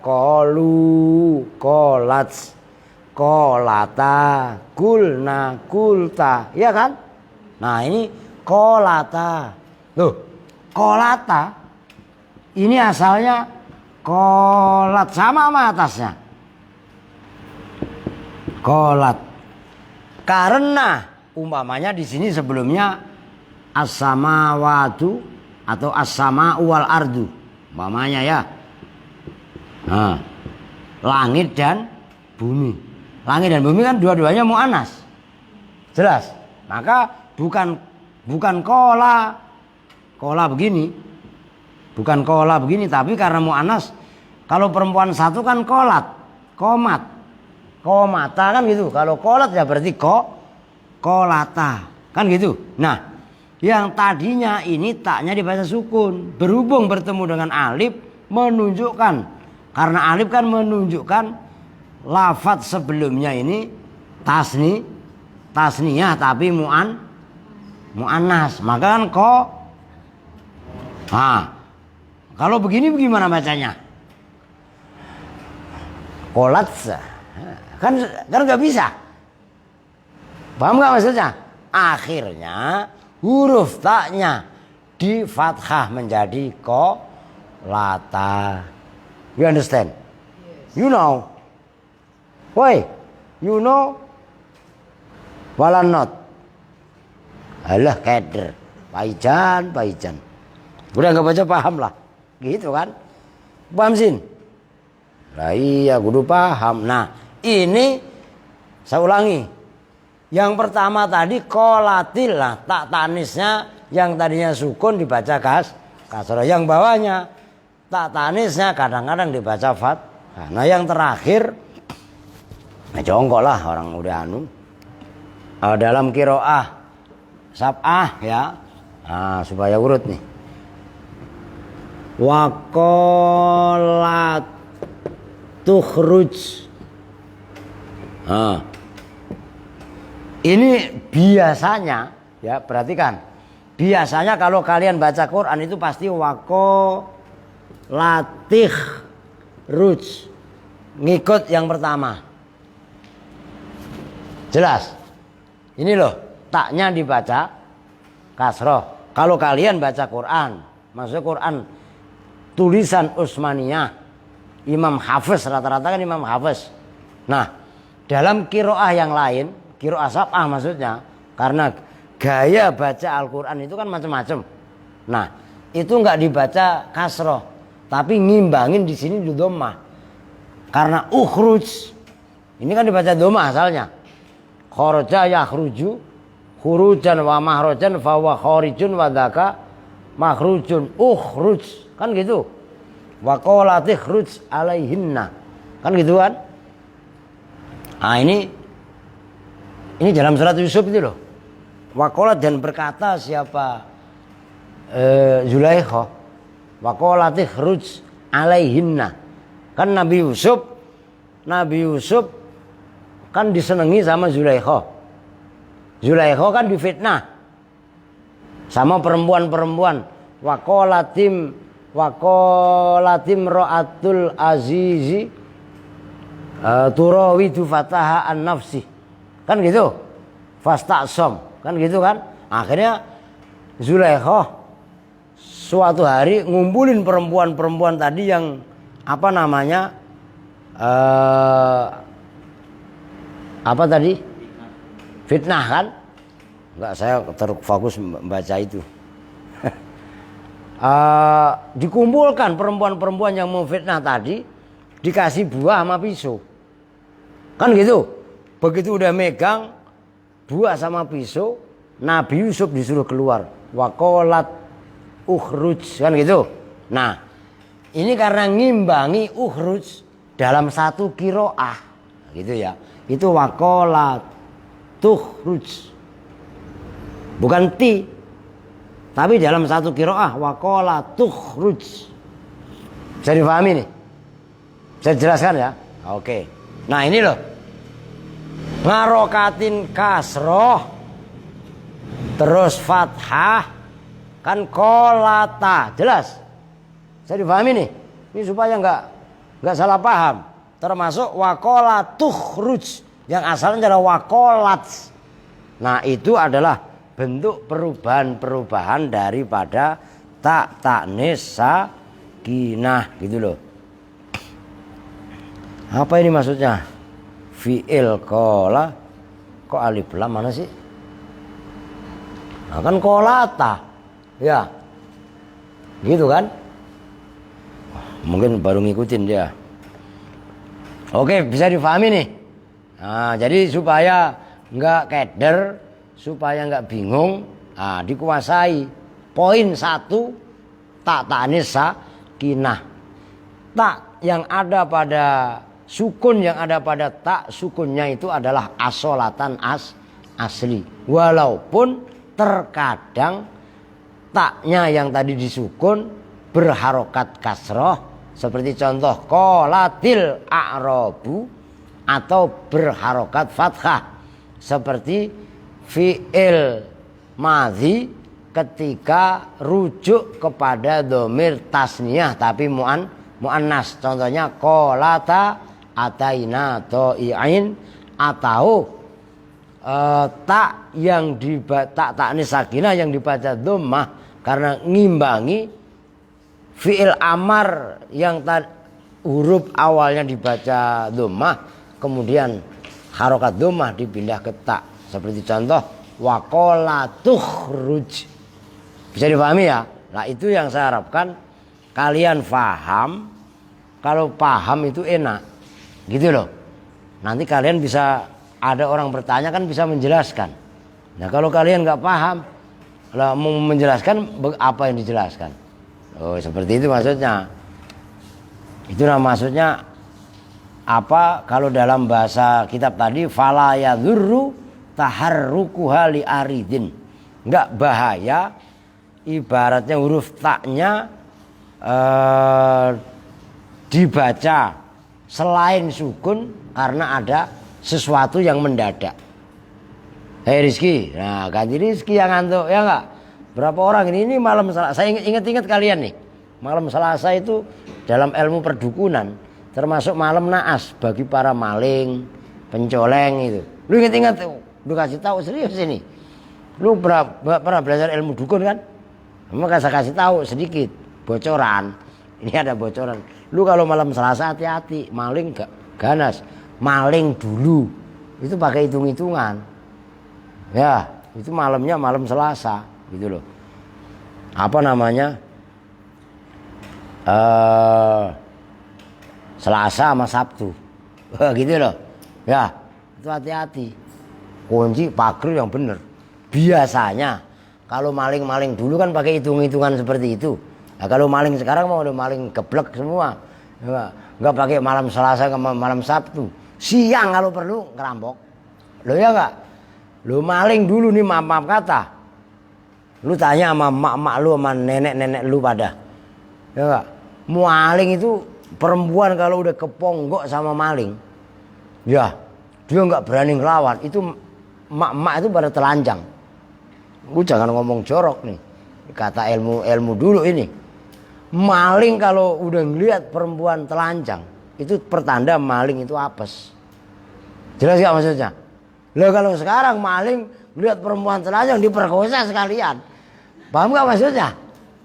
kolu, kolats, kolata, kulna, kulta. Ya kan? Nah ini kolata. Loh, kolata. Ini asalnya kolat sama atasnya. Kolat. Karena umpamanya di sini sebelumnya as-samawatu atau as-sama'u wal ardu. Umpamanya ya. Nah, langit dan bumi. Langit dan bumi kan dua-duanya mu'annas. Jelas. Maka bukan kola begini. Bukan kola begini, tapi karena mu'annas. Kalau perempuan satu kan kolat, komat, komata kan gitu. Kalau kolat ya berarti kolata kan gitu. Nah, yang tadinya ini taknya dibaca sukun, berhubung bertemu dengan alif menunjukkan, karena alif kan menunjukkan lafadz sebelumnya ini tasniyah tapi mu'annas. Maka kan kalau begini bagaimana bacanya? Kolatsa. Kan nggak bisa. Paham nggak maksudnya? Akhirnya huruf taknya di fathah menjadi kolata. You understand? You know? Woi, you know? walanot. Alah keder. Paijan. Udah nggak baca paham lah. Gitu kan. Paham sin? Lah iya kudu paham. Nah ini saya ulangi. Yang pertama tadi kolatil lah. Tak tanisnya yang tadinya sukun dibaca kasroh. Yang bawahnya tak tanisnya kadang-kadang dibaca fathah. Nah yang terakhir jongkok lah orang udah anu. Dalam kiroah sab'ah ya. Nah, supaya urut nih. Waqalat tukhruj. Ini biasanya ya, perhatikan. Biasanya kalau kalian baca Quran itu pasti waqalatih ruj. Ngikut yang pertama. Jelas. Ini loh, taknya dibaca kasroh. Kalau kalian baca Quran, maksudnya Quran tulisan Utsmaniyah, Imam Hafiz, rata-rata kan Imam Hafiz. Nah, dalam kiroah yang lain, kiroah sab'ah maksudnya, karena gaya baca Al-Quran itu kan macam-macam. Nah, itu nggak dibaca kasroh, tapi ngimbangin di sini di dhammah. Karena ukhruj, ini kan dibaca dhammah asalnya. Kharaja yakhruju, khurujan wa mahrajan fa wa kharijun wa dzaka makhrujun. Ukhruj, kan gitu. Wa qalat ikhruj alaihinna. Kan gitu kan? Nah, ini dalam surat Yusuf itu loh. Waqalat dan berkata siapa Zulaikha. Waqalat ikhruj alaihinna. Kan Nabi Yusuf kan disenangi sama Zulaikha. Zulaikha kan difitnah sama perempuan-perempuan. Waqalatim ra'atul azizi turawidu fataha an nafsi. Kan gitu. Fastaqsam. Kan gitu kan. Akhirnya Zulaikha suatu hari ngumpulin perempuan-perempuan tadi yang apa namanya apa tadi? Fitnah kan? Enggak, saya terfokus membaca itu. Dikumpulkan perempuan-perempuan yang mau fitnah tadi, dikasih buah sama pisau. Kan gitu. Begitu udah megang buah sama pisau, Nabi Yusuf disuruh keluar. Waqalat ukhruj, kan gitu. Nah, ini karena ngimbangi ukhruj dalam satu kiroah, gitu ya. Itu waqalat tukhruj. Bukan ti, tapi dalam satu kiroah waqalat tukhruj. Bisa dipahami nih? Saya jelaskan ya. Oke. Nah ini loh. Ngarokatin kasroh terus fathah kan kolata. Jelas? Saya dipahami nih. Ini supaya nggak salah paham. Termasuk waqalat tukhruj yang asalnya adalah waqalat. Nah itu adalah bentuk perubahan-perubahan daripada tak ta'nis sakinah gitu loh. Apa ini maksudnya? Fi'il qala kok alif lam mana sih? Nah kan kolata. Ya. Gitu kan? Mungkin baru ngikutin dia. Oke, bisa difahami nih. Nah, jadi supaya nggak keder, supaya nggak bingung, dikuasai. Poin 1, tak ta'nis sakinah. Tak yang ada pada sukun yang ada pada tak, sukunnya itu adalah asolatan asli. Walaupun terkadang taknya yang tadi disukun berharokat kasroh. Seperti contoh qolatil a'rabu atau berharokat fathah. Seperti fi'il madhi ketika rujuk kepada dhamir tasniyah tapi mu'annas. Contohnya qolata ataina to'i'in atau tak yang tak ta'nis sakinah yang dibaca dhammah karena ngimbangi fi'il amar yang huruf awalnya dibaca dhammah kemudian harokat dhammah dipindah ke tak. Seperti contoh waqala tukhruj. Bisa dipahami ya? Nah itu yang saya harapkan kalian paham. Kalau paham itu enak. Gitu loh. Nanti kalian bisa, ada orang bertanya kan bisa menjelaskan. Nah kalau kalian nggak paham, lah mau menjelaskan apa yang dijelaskan? Oh seperti itu maksudnya. Itulah maksudnya apa kalau dalam bahasa kitab tadi fala yadurru taharrukuha li aridin. Enggak bahaya ibaratnya huruf taknya dibaca selain sukun karena ada sesuatu yang mendadak. Hei Rizky, nah ganti Rizky yang ngantuk ya enggak? Berapa orang ini malam Selasa, saya ingat kalian nih. Malam Selasa itu dalam ilmu perdukunan termasuk malam naas bagi para maling, pencoleng itu. Lu ingat lu kasih tahu serius ini. Lu pernah belajar ilmu dukun kan? Maka saya kasih tahu sedikit bocoran. Ini ada bocoran. Lu kalau malam Selasa hati-hati, maling gak ganas. Maling dulu. Itu pakai hitung-hitungan. Ya, itu malamnya malam Selasa gitu loh. Apa namanya? Selasa sama Sabtu. Gitu loh. Ya, itu hati-hati. Kunci pagar yang benar. Biasanya kalau maling-maling dulu kan pakai hitung-hitungan seperti itu. Nah, kalau maling sekarang mau udah maling geblek semua. Enggak pakai malam Selasa ke malam Sabtu. Siang kalau perlu ngerampok. Lo ya enggak? Lo maling dulu nih maaf kata. Lu tanya sama mak-mak lu sama nenek-nenek lu pada. Ya enggak? Maling itu perempuan kalau udah keponggok sama maling. Ya, dia enggak berani ngelawan. Itu mak-mak itu pada telanjang. Lu jangan ngomong jorok nih. Kata ilmu dulu ini. Maling kalau udah ngelihat perempuan telanjang, itu pertanda maling itu apes. Jelas gak maksudnya? Lah kalau sekarang maling lihat perempuan telanjang diperkosa sekalian. Paham gak maksudnya?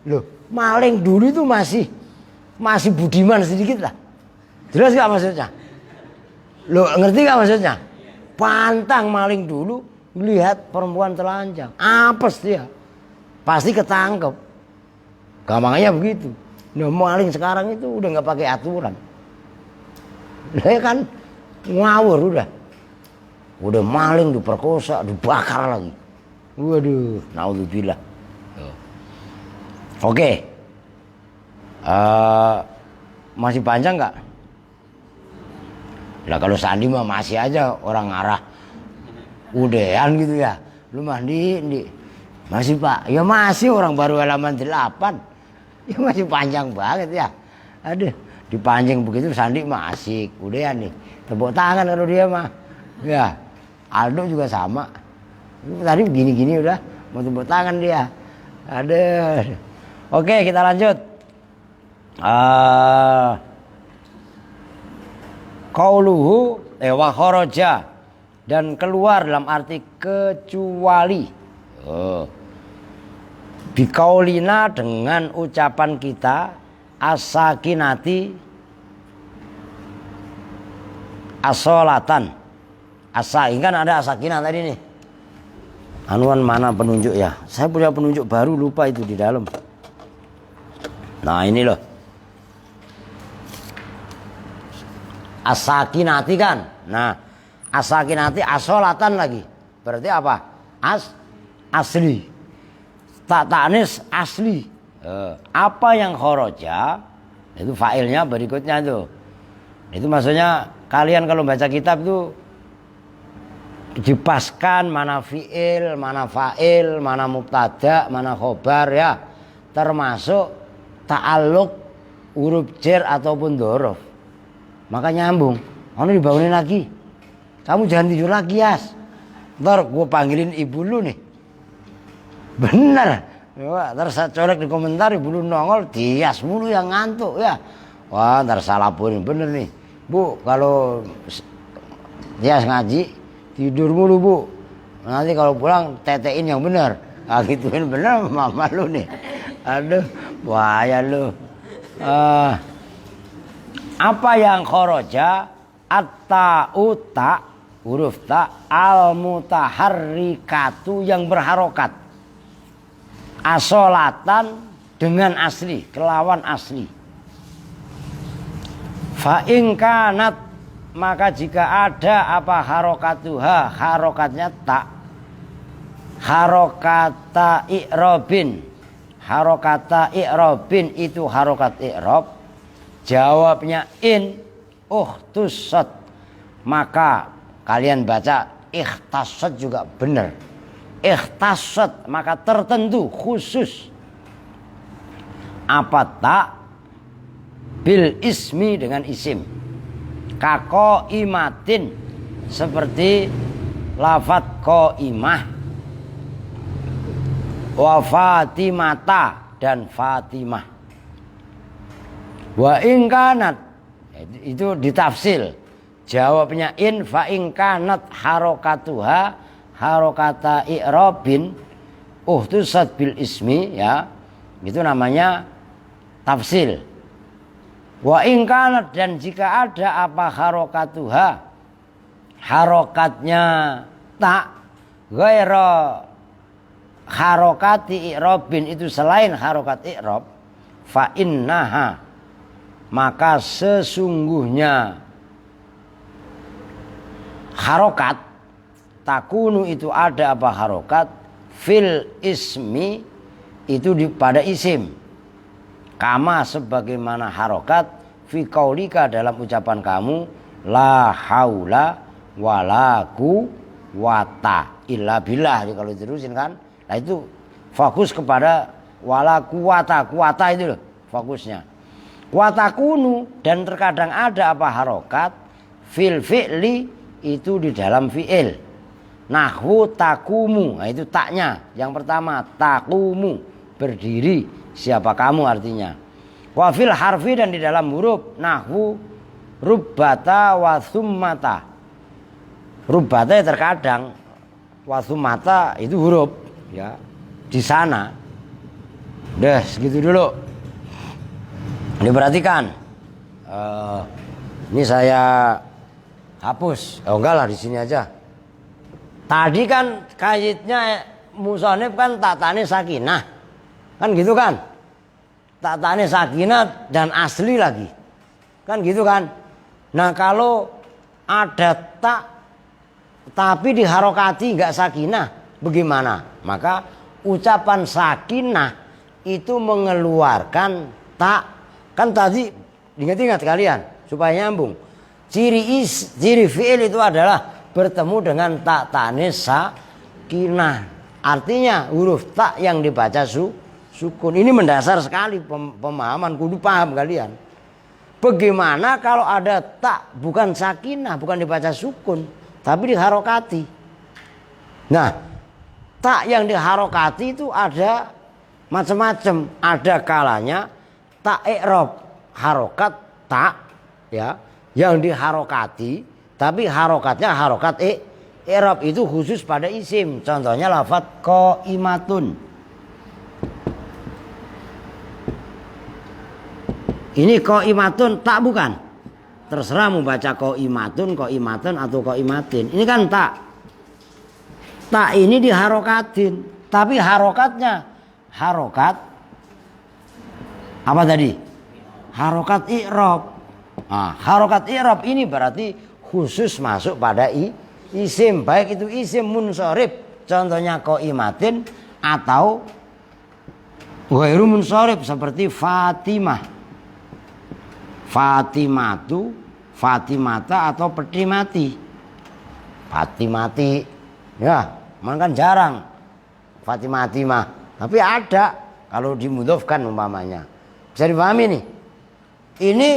Loh, maling dulu itu masih budiman sedikit lah. Jelas gak maksudnya? Loh, ngerti gak maksudnya? Pantang maling dulu lihat perempuan telanjang, apes dia. Pasti ketangkep. Gampangnya begitu. Nah, maling sekarang itu udah nggak pakai aturan. Dia kan ngawur udah. Udah maling diperkosa, dibakar lagi. Waduh, naudzubillah. Oke. Masih panjang nggak? Lah kalau Sandi mah masih aja orang arah udahan gitu ya. Lu mandi, masih Pak. Ya masih orang baru halaman 8. Ya masih panjang banget ya. Aduh, dipanjang begitu Sandi mah asik. Udah nih, tepuk tangan kalau dia mah. Ya, Aldo juga sama. Tadi gini-gini udah mau tepuk tangan dia. Aduh. Oke, kita lanjut. Qauluhu wa kharaja, dan keluar dalam arti kecuali. Bikaulina, dengan ucapan kita, as-sakinati, as-sholatan. As-sakin kan ada as-sakinah tadi nih. Anuan mana penunjuk ya? Saya punya penunjuk baru, lupa itu di dalam. Nah ini loh. As-sakinati kan. Nah, as-sakinati as-sholatan lagi. Berarti apa? Asli. Tak tanis asli. Apa yang khoroja itu failnya berikutnya tuh. Itu maksudnya kalian kalau baca kitab tuh dipaskan mana fiil, mana fa'il, mana mubtada, mana khobar ya. Termasuk ta'alluq huruf jar ataupun dzaraf. Maka nyambung. Anu dibangunin lagi. Kamu jangan tidur lagi, Yas. Ntar gue panggilin ibu lu nih. Bener. Ya, ntar saya colek di komentar ibu lu nongol, Dias mulu yang ngantuk ya. Wah, ntar salah pun bener nih. Bu, kalau Dias ngaji tidur mulu, Bu. Nanti kalau pulang tetein yang bener. Ah, gituin bener mama lu nih. Aduh, bahaya lu. Apa yang khoroja at-ta'u ta huruf ta al-mutaharrikatu yang berharokat. Asolatan dengan asli, kelawan asli. Fa in kanat, maka jika ada apa harokatuha, harokatnya ta, harokata i'robin, harokata i'robin itu harokat i'rob, jawabnya in uhtusat, maka kalian baca ikhtasat juga benar. Ikhtasat maka tertentu, khusus. Apa tak? Bil ismi dengan isim. Kako imatin, seperti lafat ko imah, wa fatimata dan fatimah. Wa ingkanat, itu ditafsil. Jawabnya in fa ingkanat harokatuha harokata i'robin uhtusat bil ismi, ya itu namanya tafsil. Wa ingkanat, dan jika ada apa harokatuha, harokatnya tak, ghaira harokati i'robin, itu selain harokat i'rob, fa innaha, maka sesungguhnya harokat takunu itu ada apa harokat fil ismi, itu pada isim, kama sebagaimana harokat fi qaulika dalam ucapan kamu, la haula wala quwata illa billah. Jadi kalau diterusin kan, nah itu fokus kepada wala quwata, kuwata itu loh fokusnya. Kuwata kunu, dan terkadang ada apa harokat fil fi'li, itu di dalam fi'il. Nahwu takumu, nah itu taknya yang pertama, takumu berdiri, siapa kamu artinya. Wa fil harfi, dan di dalam huruf, nahwu rubbata wa thummata. Rubbata ya terkadang, wa thummata itu huruf ya di sana. Udah segitu dulu. Diperhatikan. Ini saya hapus. Oh enggak lah, di sini aja. Tadi kan kayitnya musonif kan tatane sakinah. Kan gitu kan? Tatane sakinah dan asli lagi. Kan gitu kan? Nah, kalau ada tak tapi diharokati enggak sakinah, bagaimana? Maka ucapan sakinah itu mengeluarkan tak. Kan tadi ingat-ingat kalian supaya nyambung. Ciri fi'il itu adalah bertemu dengan tak tanis sakinah. Artinya huruf tak yang dibaca sukun. Ini mendasar sekali pemahaman, kudu paham kalian. Bagaimana kalau ada tak bukan sakinah, bukan dibaca sukun, tapi diharokati. Nah, tak yang diharokati itu ada macam-macam. Ada kalanya tak i'rob, harokat tak ya yang diharokati, tapi harokatnya harokat i'rob, itu khusus pada isim. Contohnya lafaz qaimatun. Ini qaimatun tak bukan? Terserah mau baca qaimatun, qaimatun atau qaimatin. Ini kan tak. Tak ini diharokatin, tapi harokatnya harokat apa tadi? Harokat i'rob. Nah, harokat i'rob ini berarti khusus masuk pada isim, baik itu isim munsharif, contohnya qaimatin, atau ghairu munsharif seperti Fatimah, Fatimatu, Fatimata, atau peti mati, Fatimati. Ya, kan jarang Fatimati mah, tapi ada kalau dimudhofkan umpamanya. Bisa dipahami nih. Ini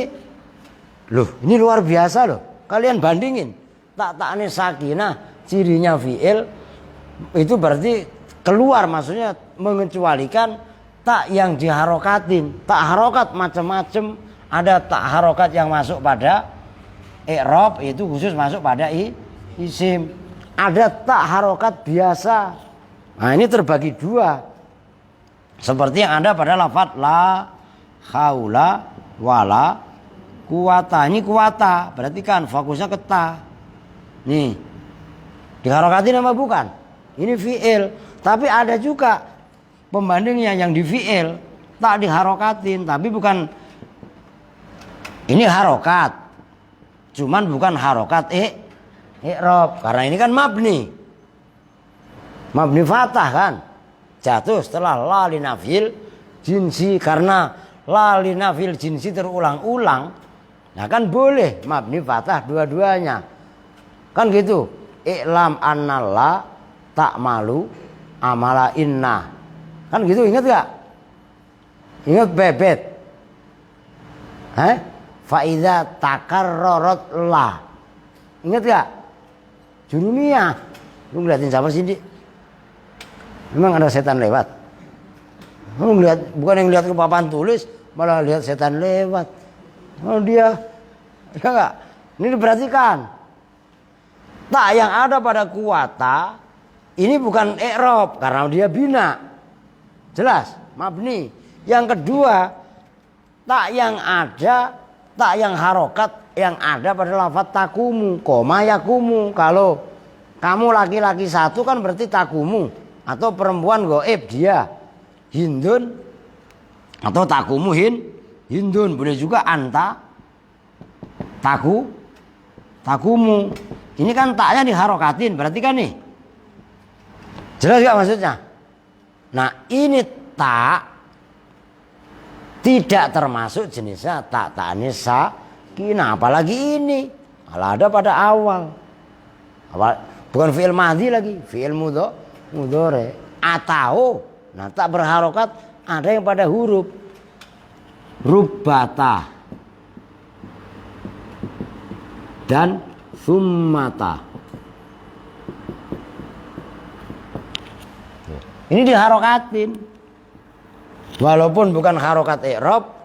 loh, ini luar biasa loh. Kalian bandingin. Tak-taknya sakinah, cirinya fi'il, itu berarti keluar, maksudnya mengecualikan tak yang diharokatin. Tak harokat macam-macam. Ada tak harokat yang masuk pada i'rob, itu khusus masuk pada isim. Ada tak harokat biasa. Nah, ini terbagi dua. Seperti yang ada pada lafaz la haula wala quwata. Ini quwata, berarti kan fokusnya ke ta. Nih, Diharokatin apa bukan? Ini fi'il. Tapi ada juga pembandingnya yang di fi'il tak diharokatin, tapi bukan. Ini harokat, cuman bukan harokat i'rab, karena ini kan mabni fathah kan, jatuh setelah la linafil jinsi. Karena la linafil jinsi terulang-ulang, nah kan boleh mabni fathah dua-duanya kan gitu. I'lam annalla ta'malu amala inna, kan gitu. Ingat gak? Ingat bebet Faiza takarrorot la. Ingat gak? Jurumiyah. Lu ngeliatin siapa sih, Dik? Memang ada setan lewat? Lu ngeliat, bukan yang lihat ke papan tulis, malah lihat setan lewat. Oh dia, ya gak? Ini diperhatikan. Tak yang ada pada kuwata ini bukan i'rab karena dia bina. Jelas, mabni. Yang kedua, tak yang ada, tak yang harokat yang ada pada lafaz takumu, koma yakumu. Kalau kamu laki-laki satu kan berarti takumu, atau perempuan goib dia hindun, atau takumu hindun. Boleh juga anta takumu. Ini kan taknya diharokatin, berarti kan nih. Jelas gak maksudnya? Nah ini tak tidak termasuk jenisnya tak ta'anis sakinah, apalagi ini kalau ada pada awal. Bukan fi'il madhi lagi, fi'il mudhari. Atau nah tak berharokat ada yang pada huruf rubbata dan summata. Ini diharokatin, walaupun bukan harokat i'rab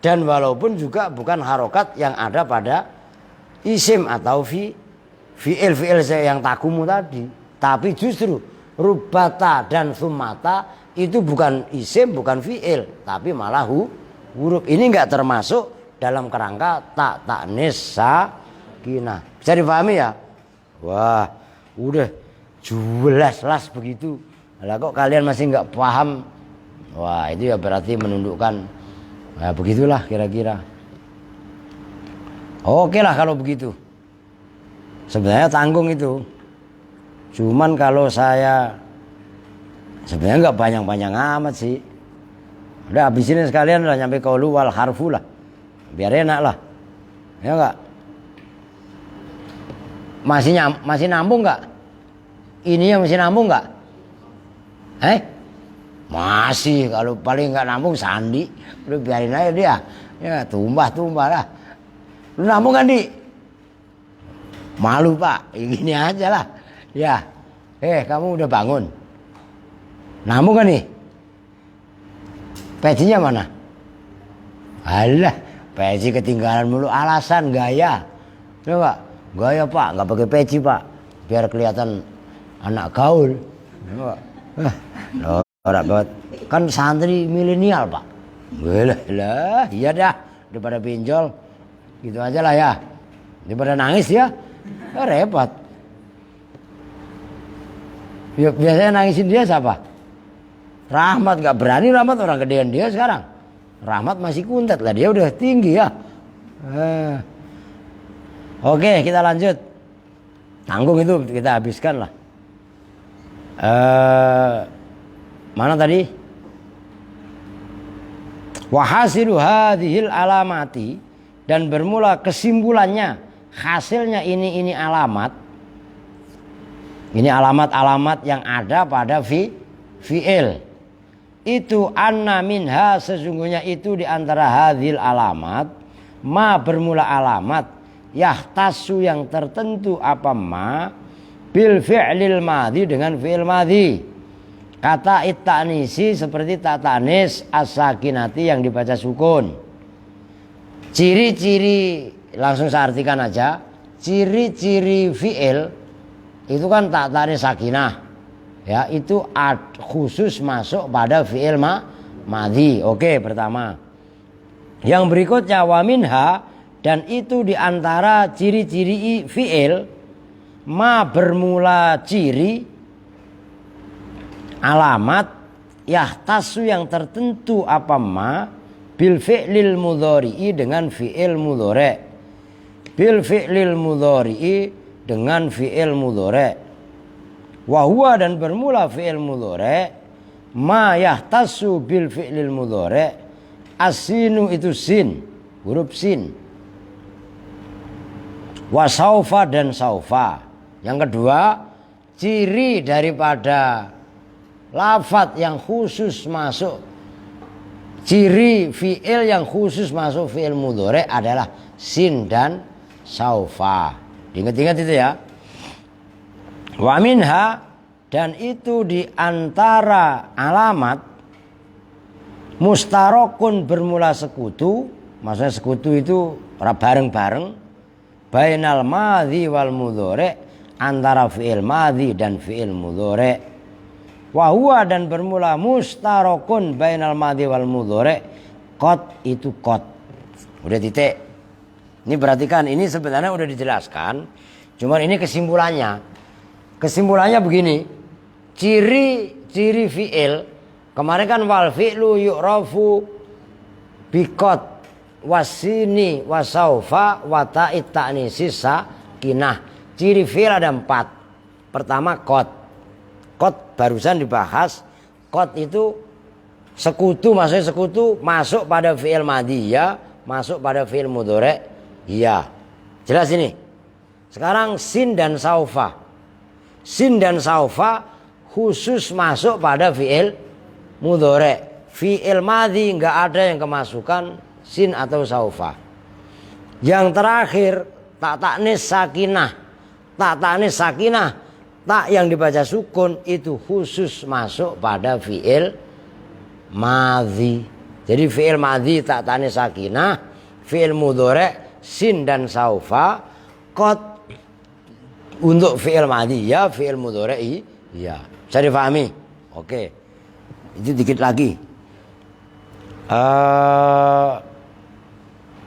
dan walaupun juga bukan harokat yang ada pada isim atau fi'il yang takumu tadi. Tapi justru rubbata dan summata itu bukan isim, bukan fi'il, tapi malah huruf. Ini enggak termasuk dalam kerangka tak ta'nis sakinah. Bisa dipahami ya? Wah, udah jelas begitu. Lah kok kalian masih enggak paham? Wah, itu ya berarti menundukkan. Nah, begitulah kira-kira. Oke lah kalau begitu. Sebenarnya tanggung itu. Cuman kalau saya sebenarnya enggak panjang-panjang amat sih. Udah habisin sekalian lah nyampe qaulu wal harfu lah. Biar enak lah. Ya enggak? Masih nambung enggak? Ini yang masih nambung enggak? Masih, kalau paling nggak nambung sandi, lu biarin aja dia, ya tumbah lah. Lu nambung kan Di? Malu Pak, ya, gini aja lah, ya. Kamu udah bangun, nambung kan nih? Pecinya mana? Alah, peci ketinggalan mulu, alasan gaya, coba gaya Pak, nggak pakai peci Pak, biar kelihatan anak gaul. Norak banget. Kan santri milenial Pak. Lah, iya dah. Daripada pinjol, gitu aja lah ya. Daripada nangis ya, repot. Ya, biasanya nangisin dia siapa? Rahmat. Gak berani Rahmat, orang gedean dia sekarang. Rahmat masih kuntet lah, dia udah tinggi ya. Oke, kita lanjut. Tanggung itu kita habiskan lah. Mana tadi? Wahasilu hadhil alamati, dan bermula kesimpulannya, hasilnya ini alamat. Ini alamat-alamat yang ada pada fi'il. Itu anna minha, sesungguhnya itu di antara hadhil alamat, ma bermula alamat, yahtasu yang tertentu apa ma bil fi'lil madhi, dengan fi'il madhi. Kata it-ta'nisi seperti tak ta'nis as-sakinati yang dibaca sukun. Ciri-ciri, langsung saya artikan aja. Ciri-ciri fi'il itu kan tak ta'nis sakinah. Ya, itu khusus masuk pada fi'il madhi. Oke, pertama. Yang berikutnya wa minha, dan itu diantara ciri-ciri fi'il ma bermula ciri alamat yahtasu yang tertentu apa ma bil fi'lil mudhari'i dengan fi'il mudhari', bil fi'lil mudhari'i dengan fi'il mudhari', wa huwa dan bermula fi'il mudhari' ma yahtasu bil fi'lil mudhari', asinu itu sin, huruf sin, wa saufa dan saufa. Yang kedua, ciri daripada lafadz yang khusus masuk, ciri fi'il yang khusus masuk fi'il mudhari' adalah sin dan saufa. Diingat-ingat itu ya. Wa minha, dan itu di antara alamat mustarokun bermula sekutu, maksudnya sekutu itu bareng-bareng, bainal madhi wal mudhari', antara fi'il madhi dan fi'il mudhari'. Wa huwa dan bermula mustarokun bainal madhi wal mudhari', qad itu qad. Udah titik. Ini perhatikan, ini sebenarnya udah dijelaskan, cuman ini kesimpulannya. Kesimpulannya begini, ciri fi'il kemarin kan wal fi'lu yu'rafu biqad wasini wasaufa wa ta'it ta'nisi sakinah. Ciri fi'il ada 4. Pertama qad. Qad barusan dibahas. Qad itu sekutu, maksudnya sekutu masuk pada fi'il madhi ya, masuk pada fi'il mudhari' ya. Jelas ini. Sekarang sin dan saufa. Sin dan saufa khusus masuk pada fi'il mudhari'. Fi'il madhi enggak ada yang kemasukan sin atau saufa. Yang terakhir tak ta'nis sakinah. Tak ta'nis sakinah, tak yang dibaca sukun itu khusus masuk pada fi'il madhi. Jadi fi'il madhi tak ta'nis sakinah, fi'il mudhari' sin dan saufa, qad untuk fi'il madhi ya, fi'il mudhari' ya. Bisa difahami? Oke. Itu dikit lagi.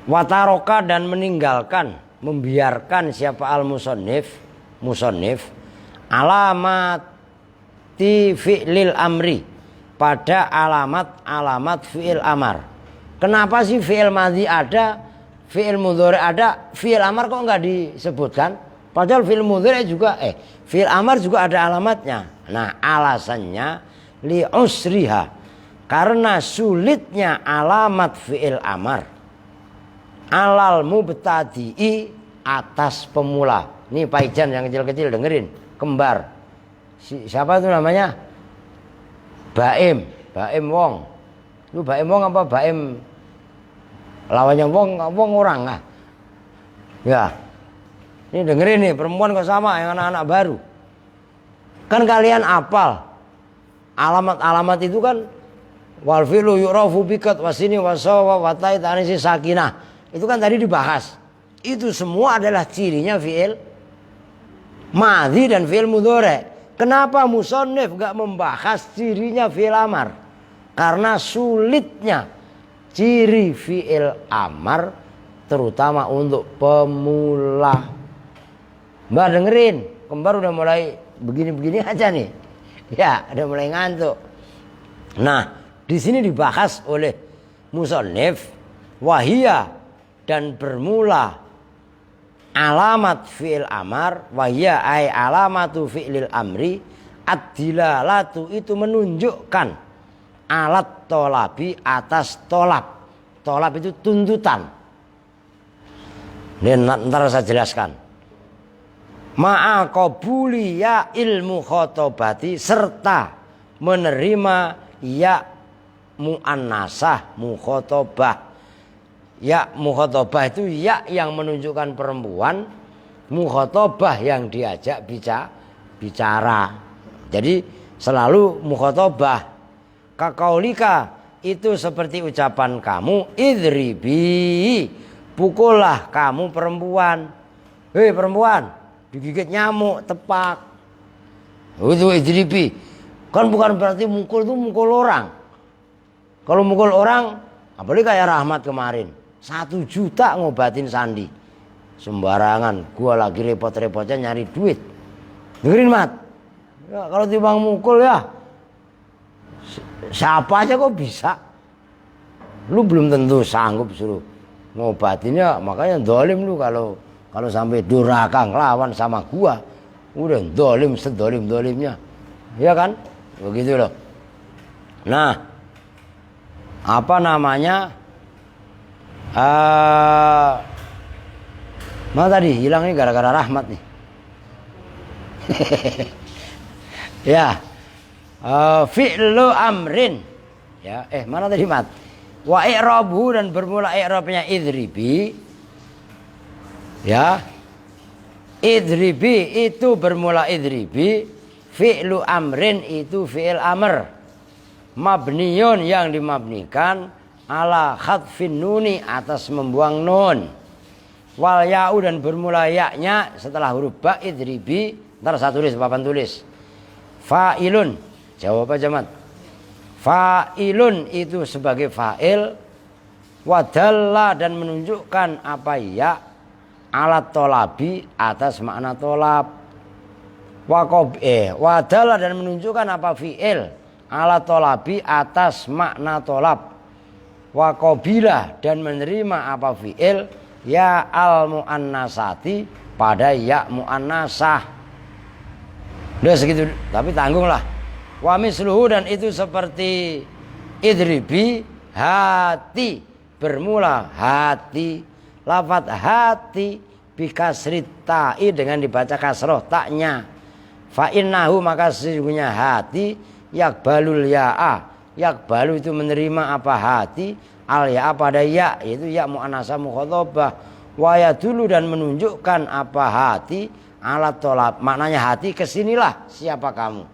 Wataroka dan meninggalkan, membiarkan siapa al-musannif alamati fi'lil amri, pada alamat fi'il amar. Kenapa sih fi'il madhi ada, fi'il mudhari' ada, fi'il amar kok enggak disebutkan? Padahal fi'il mudhari' juga fi'il amar juga ada alamatnya. Nah, alasannya li usriha, karena sulitnya alamat fi'il amar alal mubtadi'i, atas pemula. Ini Pak Ijan yang kecil-kecil dengerin, kembar. Siapa itu namanya? Baim Wong. Lu Baim Wong apa Baim lawannya Wong orang ah. Ya. Ini dengerin nih, perempuan kok sama yang anak-anak baru. Kan kalian apal alamat-alamat itu kan wal fi'lu yu'rafu biqad wasini wasawa wa ta'it anisi sakinah. Itu kan tadi dibahas. Itu semua adalah cirinya fi'il madhi dan fi'il mudhari'. Kenapa musannif enggak membahas cirinya fi'il amar? Karena sulitnya ciri fi'il amar terutama untuk pemula. Mbak dengerin, kembar udah mulai begini-begini aja nih. Ya, udah mulai ngantuk. Nah, di sini dibahas oleh musannif wahia dan bermula alamat fi'il amar, wahia ay alamatu fi'lil amri, ad-dilalatu itu menunjukkan alat tolabi atas tolab. Tolab itu tuntutan. Ini ntar saya jelaskan. Ma'a qabuli ya ilmu khotobati, serta menerima ya mu'annasah mukhotobah. Ya mukhotobah itu ya yang menunjukkan perempuan, mukhotobah yang diajak bicara. Jadi selalu mukhotobah. Kakaulika itu seperti ucapan kamu, idribi, pukullah kamu perempuan. Hei perempuan, digigit nyamuk, tepak. Itu idribi. Kan bukan berarti mukul itu mukul orang. Kalau mukul orang, apalagi kayak Rahmat kemarin, 1 juta ngobatin Sandi. sembarangan. Gua lagi repot-repotnya nyari duit. Dengerin Mat. Ya, kalau timbang mukul ya siapa aja kok bisa. Lu belum tentu sanggup suruh ngobatinnya, makanya dolim lu kalau sampai durhaka ngelawan sama gua. Udah dolim sedolim-dolimnya. Ya kan? Begitu loh. Nah, apa namanya? Mana tadi hilang nih gara-gara Rahmat nih. Ya. Fi'lu amrin. Ya, mana tadi Mat? Wa i'rabu, dan bermula i'rabnya idribi. Ya. Idribi itu bermula idribi, fi'lu amrin itu fi'il amr, mabniyun yang dimabnikan, ala khadfin nuni atas membuang nun, wal ya'u dan bermula yaknya setelah huruf ba idribi. Ntar saya tulis papan tulis. Fa'ilun, jawab aja Mat. Fa'ilun itu sebagai fa'il, wadalla dan menunjukkan apa ya, alat tolabi atas makna tolab, wadala dan menunjukkan apa fi'il, alat tolabi atas makna tolab, wakobila dan menerima apa fi'il, ya al muannasati pada ya muannasah. Udah segitu, tapi tanggunglah. Wa misluhu, dan itu seperti idribi, hati bermula hati, lafadz hati bikasrit ta'i dengan dibaca kasroh taknya. Fa innahu, maka sesungguhnya hati, yakbalul ya'a, yakbalu itu menerima apa hati, al ya'a pada ya, yaitu ya muannasah mukhatabah, wa yadullu dan menunjukkan apa hati, alat tolab, maknanya hati kesinilah siapa kamu.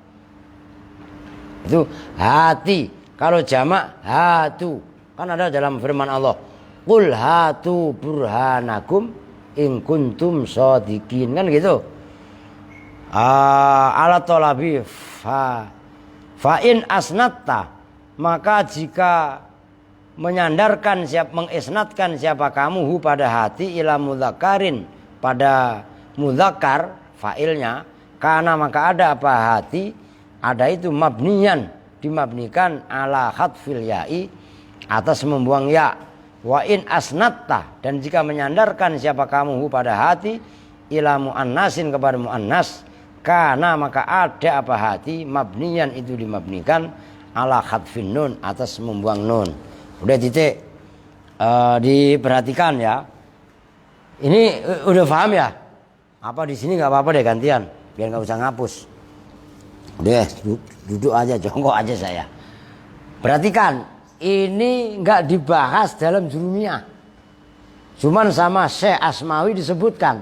Itu hati. Kalau jamak hatu, kan ada dalam firman Allah, qul hatu burhanakum in kuntum shodiqin, kan gitu. Alat tolabi fa in asnatta, maka jika menyandarkan mengisnatkan siapa kamu hu pada hati, ila mudzakarin pada mudzakar fa'ilnya, karena maka ada apa hati, ada itu mabniyan dimabnikan ala khatfil ya'i atas membuang ya. Wa in asnatta, dan jika menyandarkan siapa kamu pada hati, ila muannasin kepada muannas, karena maka ada apa hati, mabniyan itu dimabnikan ala khatfin nun atas membuang nun. Udah titik. Diperhatikan ya. Ini udah paham ya? Apa di sini nggak apa-apa deh gantian, biar nggak usah ngapus. Udah duduk aja, jongkok aja saya. Perhatikan. Ini nggak dibahas dalam jurumiyah, cuman sama Syekh Asmawi disebutkan.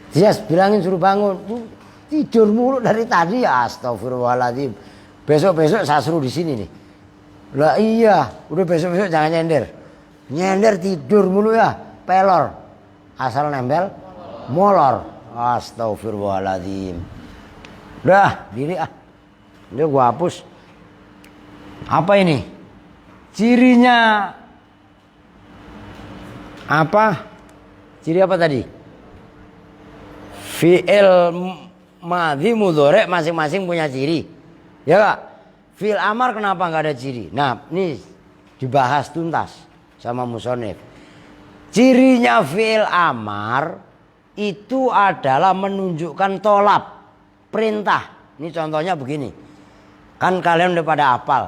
Dia bilangin suruh bangun, tidur mulu dari tadi, ya astagfirullahaladzim. Besok saya suruh di sini nih. Lah iya, udah besok jangan nyender tidur mulu ya, pelor, asal nempel molor. Astagfirullahaladzim. Udah diri ini gua hapus. Apa ini? Cirinya apa? Ciri apa tadi? Fi'il madhi mudhari masing-masing punya ciri. Ya Kak? Fi'il amar kenapa nggak ada ciri? Nah, ini dibahas tuntas sama musonif. Cirinya fi'il amar itu adalah menunjukkan tolab, perintah. Ini contohnya begini. Kan kalian udah pada hafal.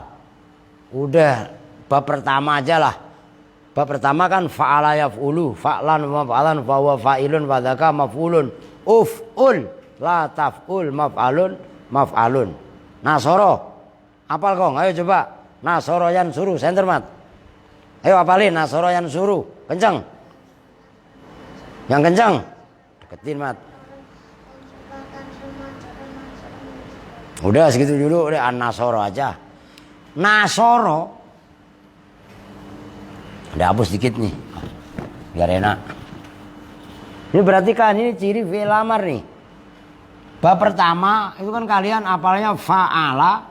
Udah bab pertama aja lah. Bab pertama kan fa'ala yaf'ulu, fa'lan maf'alan fa huwa fa'ilun wa dzaka maf'ulun. Uf'ul la taf'ul maf'alun. Nasoro. Hafal kong, ayo coba. Nasoro yan suruh, center Mat. Ayo hafalin nasoro yan suruh. Kencang. Yang kencang. Deketin Mat. Udah segitu dulu, udah an-nasoro aja. Nasoro. Udah hapus dikit nih, biar enak. Ini berarti kan ini ciri fi'il amar nih. Bab pertama itu kan kalian apalnya fa'ala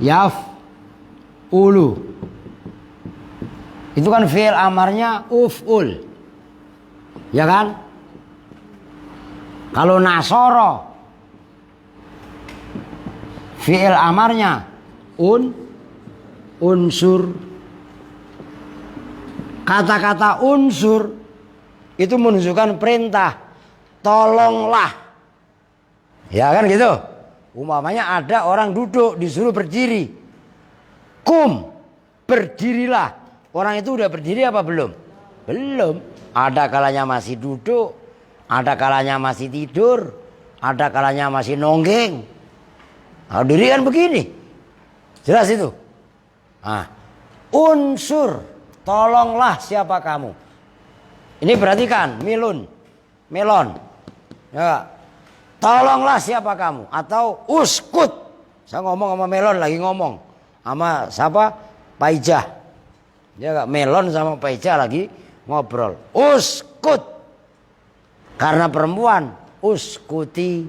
yaf'ulu. Itu kan fi'il amarnya uf'ul. Ya kan? Kalau nasoro fi'il amarnya unsur. Kata-kata unsur itu menunjukkan perintah. Tolonglah. Ya kan gitu. Umpamanya ada orang duduk disuruh berdiri. Kum, berdirilah. Orang itu udah berdiri apa belum? Belum. Ada kalanya masih duduk, ada kalanya masih tidur, ada kalanya masih nonggeng. Nah, diri kan begini. Jelas itu. Nah, unsur, tolonglah siapa kamu. Ini perhatikan, melon. Ya. Tolonglah siapa kamu atau uskut. Saya ngomong sama melon lagi ngomong. Sama siapa? Paijah. Dia gak melon sama Paijah lagi ngobrol. Uskut. Karena perempuan, uskuti.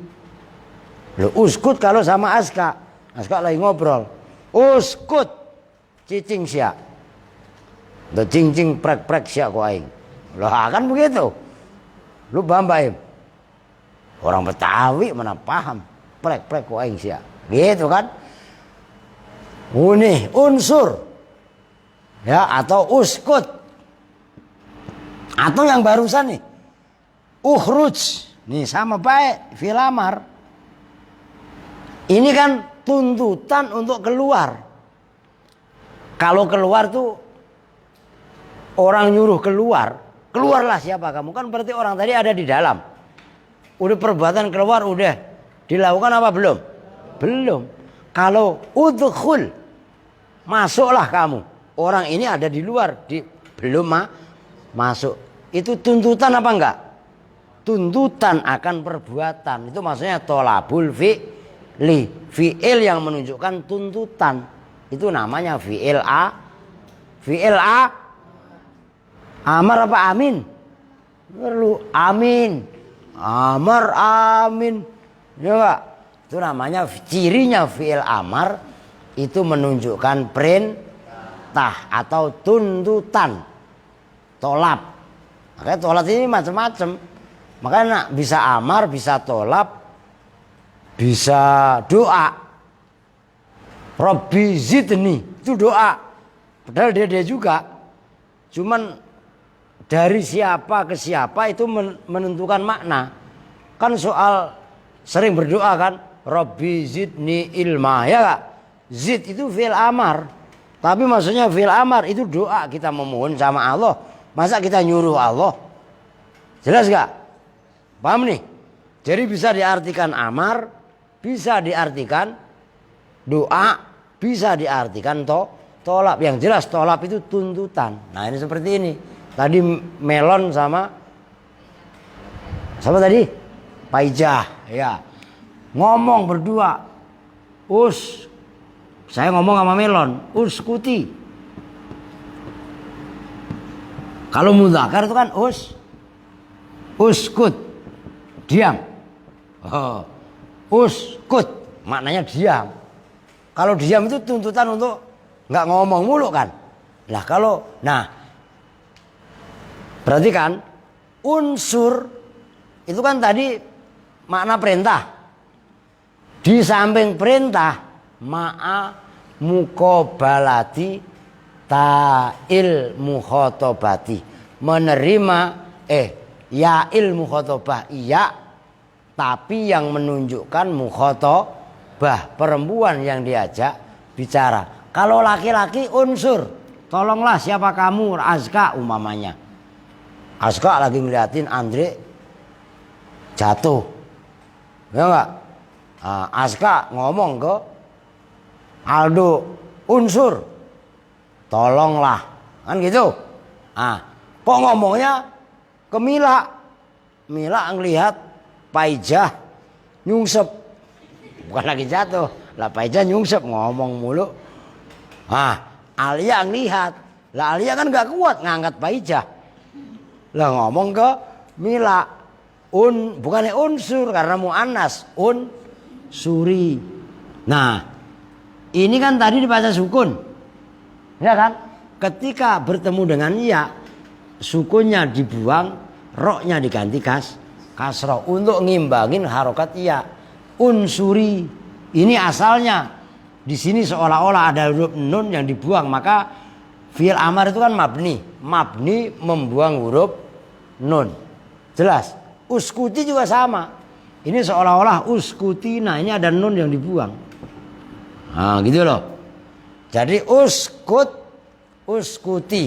Loh, uskut kalau sama Aska. Aska lagi ngobrol. Uskut. Cicing siak. Loh, cing prek siak kok aing. Loh, kan begitu. Lu paham Baim? Orang Betawi mana paham. Prek kok aing siak. Gitu kan? Ini unsur. Ya, atau uskut. Atau yang barusan nih. Ukhruj. Nih sama baik fi'il amar. Ini kan tuntutan untuk keluar. Kalau keluar tuh orang nyuruh keluar, keluarlah siapa kamu. Kan berarti orang tadi ada di dalam. Udah perbuatan keluar udah dilakukan apa belum? Belum. Kalau udkhul, masuklah kamu. Orang ini ada di luar, belum masuk. Itu tuntutan apa enggak? Tuntutan akan perbuatan. Itu maksudnya tolabul fi'li. Fi'il yang menunjukkan tuntutan. Itu namanya fi'il amar apa amin? Perlu amin. Amar amin. Ya enggak? Itu namanya cirinya fi'il amar itu menunjukkan perintah atau tuntutan. Tolab. Makanya tolab ini macam-macam. Makanya bisa amar, bisa tolab, bisa doa. Rabbi zidni itu doa. Padahal dia juga. Cuman dari siapa ke siapa itu menentukan makna. Kan soal sering berdoa kan. Rabbi zidni ilma. Ya gak? Zid itu fi'il amar. Tapi maksudnya fi'il amar itu doa. Kita memohon sama Allah. Masa kita nyuruh Allah? Jelas gak? Paham nih? Jadi bisa diartikan amar, bisa diartikan doa, bisa diartikan tolab. Yang jelas tolab itu tuntutan. Nah ini seperti ini. Tadi melon sama tadi? Paijah. Ya. Ngomong berdua. Saya ngomong sama melon. Uskuti. Kalau mudzakkar itu kan uskut. Diam. Uskut. Maknanya diam. Kalau diam itu tuntutan untuk nggak ngomong mulu kan. Berarti kan unsur itu kan tadi makna perintah. Di samping perintah ma'a muqabalati ta'il mukhatabati. Menerima ya ilmu khotobah iya, tapi yang menunjukkan mukhatabah, perempuan yang diajak bicara. Kalau laki-laki unsur, tolonglah siapa kamu, Aska umpamanya. Aska lagi ngeliatin Andre jatuh, ya enggak? Aska ngomong ke Aldo, unsur, tolonglah, kan gitu. Kok ngomongnya ke Mila ngelihat Paijah nyungsep, bukan lagi jatuh lah, Paijah nyungsep ngomong mulu. Alia ngelihat lah, Alia kan gak kuat ngangkat Paijah lah, ngomong ke Mila bukannya unsur karena muannas, unsuri. Nah ini kan tadi dibaca sukun, ya kan? Ketika bertemu dengan ya, sukunnya dibuang, roknya diganti kasroh untuk ngimbangin harokat iya. Unsuri ini asalnya di sini seolah-olah ada huruf nun yang dibuang, maka fi'il amar itu kan mabni membuang huruf nun. Jelas. Uskuti juga sama. Ini seolah-olah uskuti, nah ini ada nun yang dibuang. Nah gitu loh. Jadi uskuti.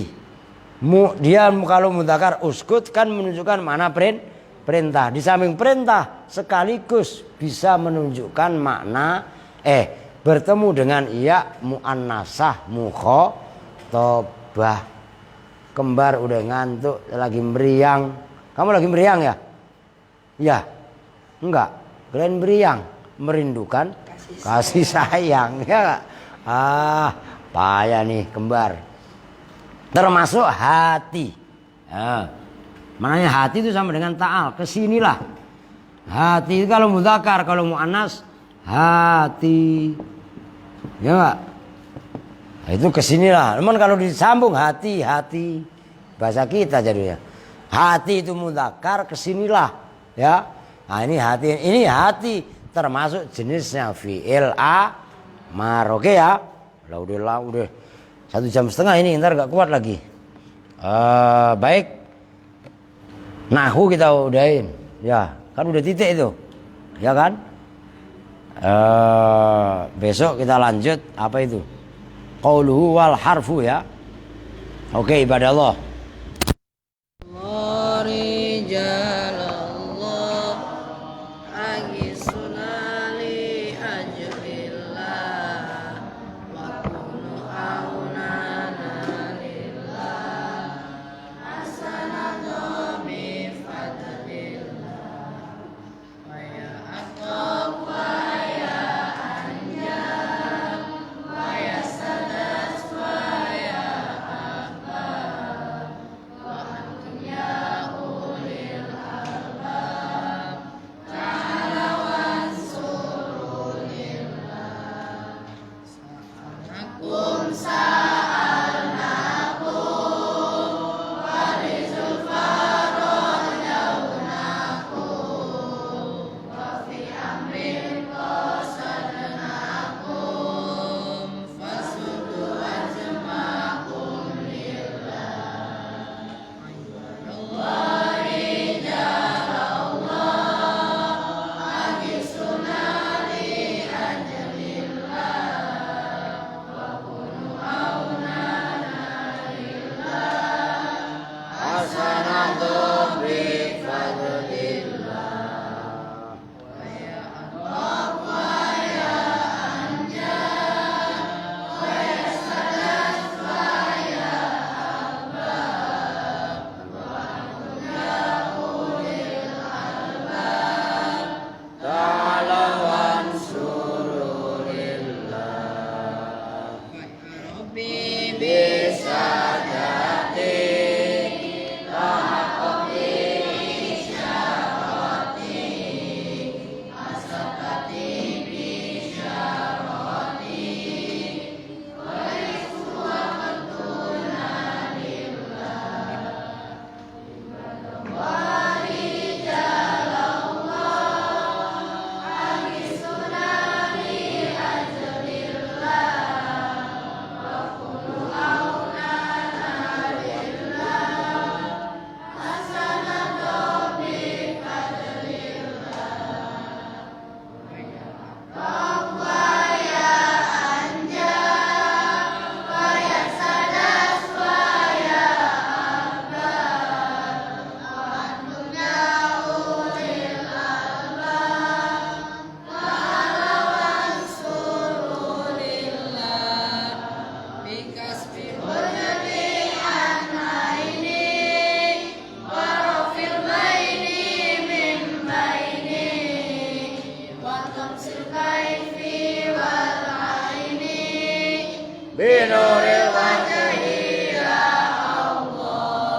Dia kalau mudzakkar uskut kan menunjukkan makna perintah. Di samping perintah sekaligus bisa menunjukkan makna bertemu dengan iya muannasah mukhatabah. Kembar udah ngantuk, lagi meriang. Kamu lagi meriang ya? Ya. Enggak. Kalian meriang, merindukan kasih sayang ya. Payah nih kembar. Termasuk hati. Maknanya hati itu sama dengan ta'al. Kesinilah. Hati itu kalau mudzakkar, kalau muannas hati. Ya enggak? Nah, itu kesinilah. Namun kalau disambung hati. Bahasa kita jadinya. Hati itu mudzakkar, kesinilah. Ya. Nah ini hati termasuk jenisnya fi'il amar. Oke ya. Udah 1,5 jam ini, ntar gak kuat lagi. Baik. Nahwu kita udahin. Ya, kan udah titik itu. Ya kan? Besok kita lanjut apa itu? Qauluhu wal harfu ya. Oke, ibadah Allah. binuril wajhi ya Allah.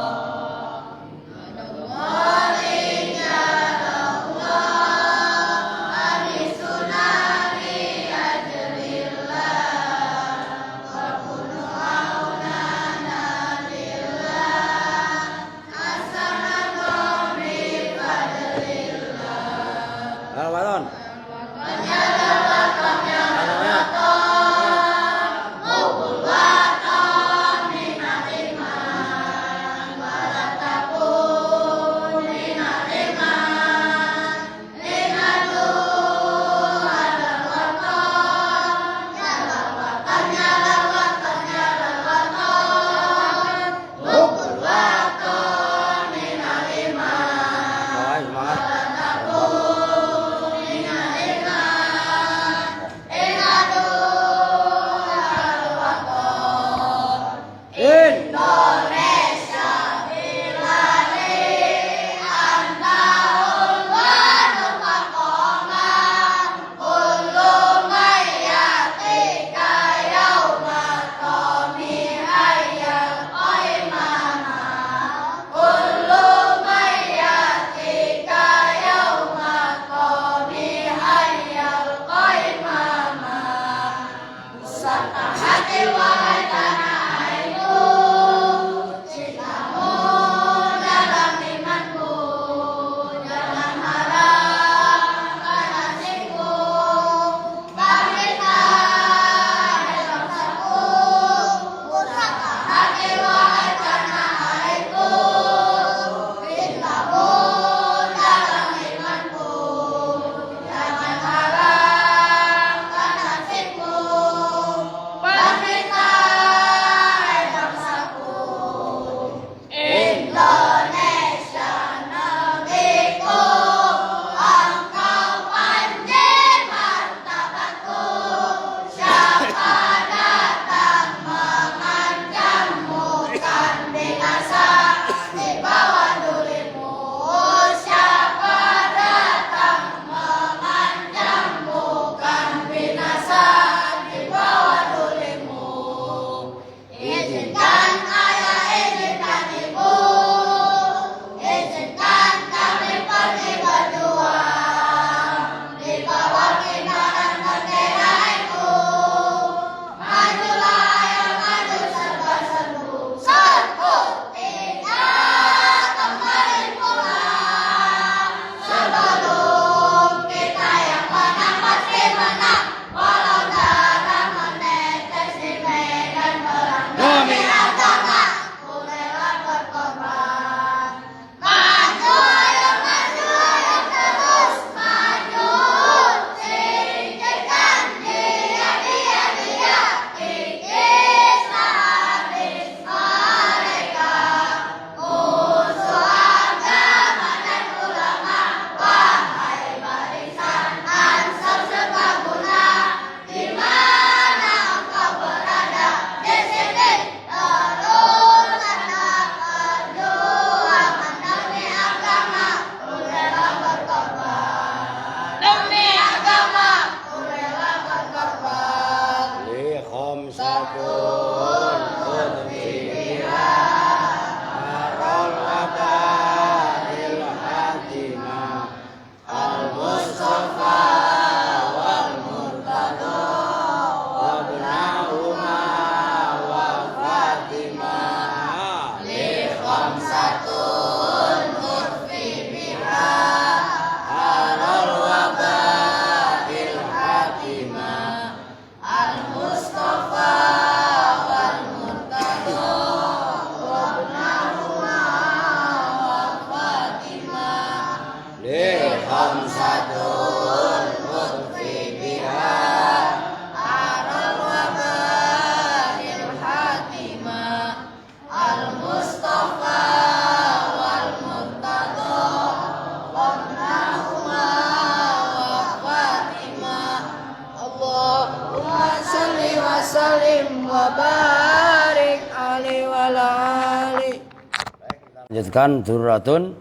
Lanjutkan Durratun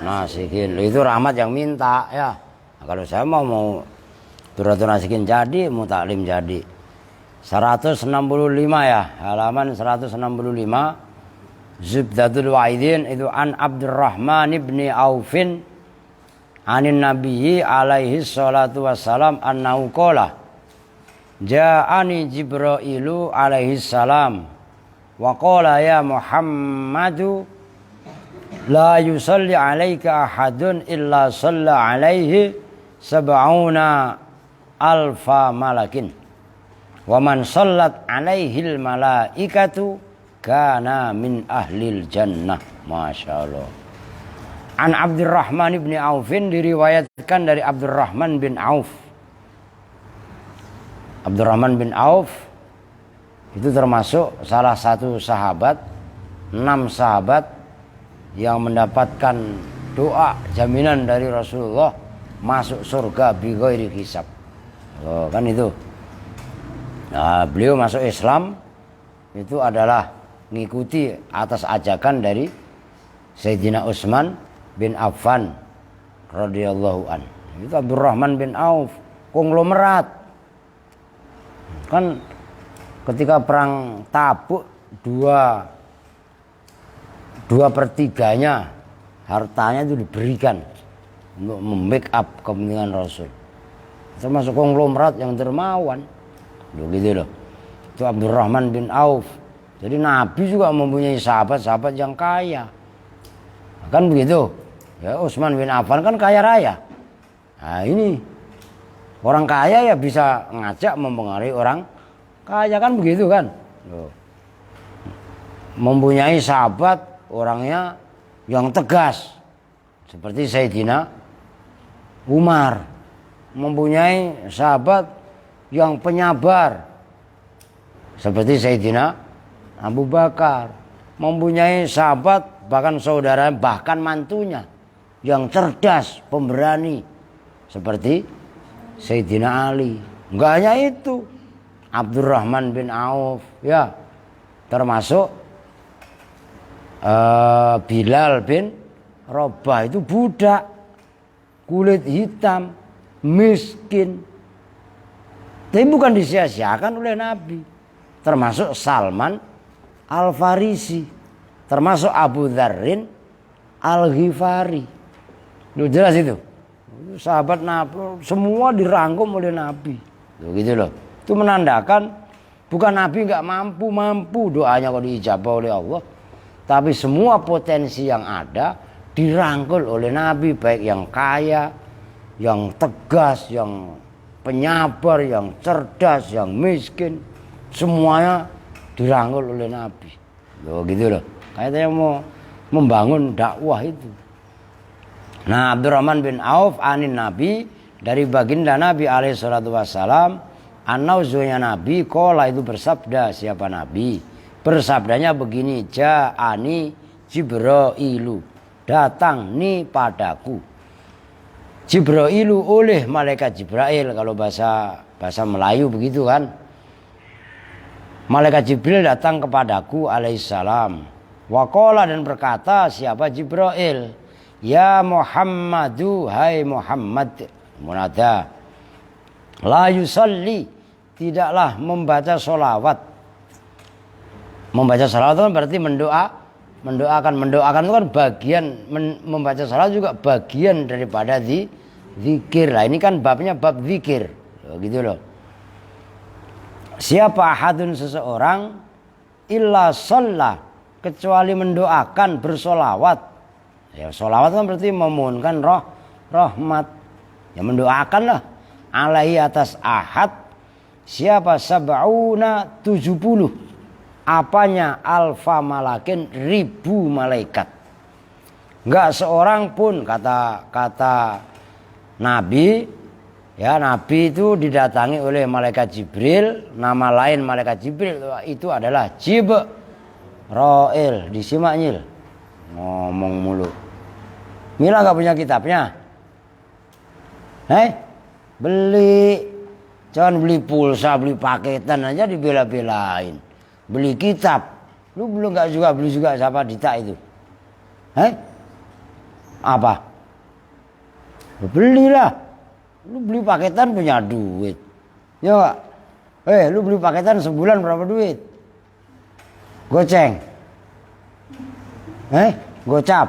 Nasikin. Itu Rahmat yang minta ya. Nah, kalau saya mau Durratun Nasikin jadi, Mutaklim jadi. 165 ya, halaman 165. Zubdatul Wa'idin itu an Abdurrahman ibni Aufin anin Nabiyyi alaihi salatu wassalam annahu qala ja'ani Jibrailu alaihi salam wa qala ya Muhammadu la yusalli alaika ahadun illa salla alaihi sab'una alfa malakin wa man sallat alaihil malaikatu kana min ahlil jannah. Masya Allah. An Abdurrahman bin Aufin diriwayatkan dari Abdurrahman bin Auf. Abdurrahman bin Auf itu termasuk salah satu sahabat, 6 sahabat yang mendapatkan doa jaminan dari Rasulullah masuk surga bi ghairi hisab. Oh, kan itu. Nah, beliau masuk Islam itu adalah mengikuti atas ajakan dari Sayyidina Utsman bin Affan radhiyallahu an. Itu Abdurrahman bin Auf, konglomerat. Kan ketika perang Tabuk 2/3 hartanya itu diberikan untuk membackup kepentingan Rasul. Termasuk konglomerat yang dermawan. Begitu loh. Itu Abdurrahman bin Auf. Jadi Nabi juga mempunyai sahabat-sahabat yang kaya. Kan begitu. Ya, Utsman bin Affan kan kaya raya. Nah ini orang kaya ya bisa ngajak mempengaruhi orang kaya, kan begitu kan. Loh. Mempunyai sahabat orangnya yang tegas seperti Sayyidina Umar. Mempunyai sahabat yang penyabar seperti Sayyidina Abu Bakar. Mempunyai sahabat bahkan saudara bahkan mantunya yang cerdas, pemberani seperti Sayyidina Ali. Enggak hanya itu, Abdurrahman bin Auf ya, termasuk Bilal bin Rabah, itu budak kulit hitam, miskin, tapi bukan disia-siakan oleh Nabi. Termasuk Salman Al-Farisi, termasuk Abu Dzarrin Al-Ghifari. Lu jelas itu. Sahabat Nabi semua dirangkum oleh Nabi. Loh, gitu loh. Itu menandakan bukan Nabi nggak mampu doanya kok diijabah oleh Allah, tapi semua potensi yang ada dirangkul oleh Nabi, baik yang kaya, yang tegas, yang penyabar, yang cerdas, yang miskin, semuanya dirangkul oleh Nabi. Loh gitu loh. Kayaknya mau membangun dakwah itu. Nah, Abdurrahman bin Auf anin Nabi, dari baginda Nabi alaihi salatu wassalam, annauzunya Nabi qala, itu bersabda. Siapa Nabi? Bersabdanya begini, ja'ani Jibrailu, datang nih padaku Jibrailu, oleh malaikat Jibril. Kalau bahasa Melayu begitu kan. Malaikat Jibril datang kepadaku alaihissalam. Wa qala, dan berkata siapa Jibril, ya Muhammadu, hai Muhammad, munada, la yusalli, tidaklah membaca sholawat. Membaca sholawat itu kan berarti mendoakan itu kan bagian, membaca sholawat juga bagian daripada zikir. Lah ini kan babnya bab zikir, gitu loh. Siapa ahadun, seseorang, illa sholla, kecuali mendoakan, bersolawat. Ya, sholawat kan berarti memohonkan rahmat. Ya mendoakan lah. Alaihi, atas ahad. Siapa? Sab'una, 70. Apanya? Alfa malakin, 1000 malaikat. Enggak seorang pun, kata Nabi. Ya, Nabi itu didatangi oleh malaikat Jibril. Nama lain malaikat Jibril itu adalah Jibril. Disimak Nyil. Ngomong mulu. Mila gak punya kitabnya? Beli. Jangan beli pulsa, beli paketan aja dibela-belain. Beli kitab. Lu belum gak juga beli juga siapa Dita itu? Apa? Belilah. Lu beli paketan punya duit. Ya gak? Lu beli paketan sebulan berapa duit? Goceng. Gocap.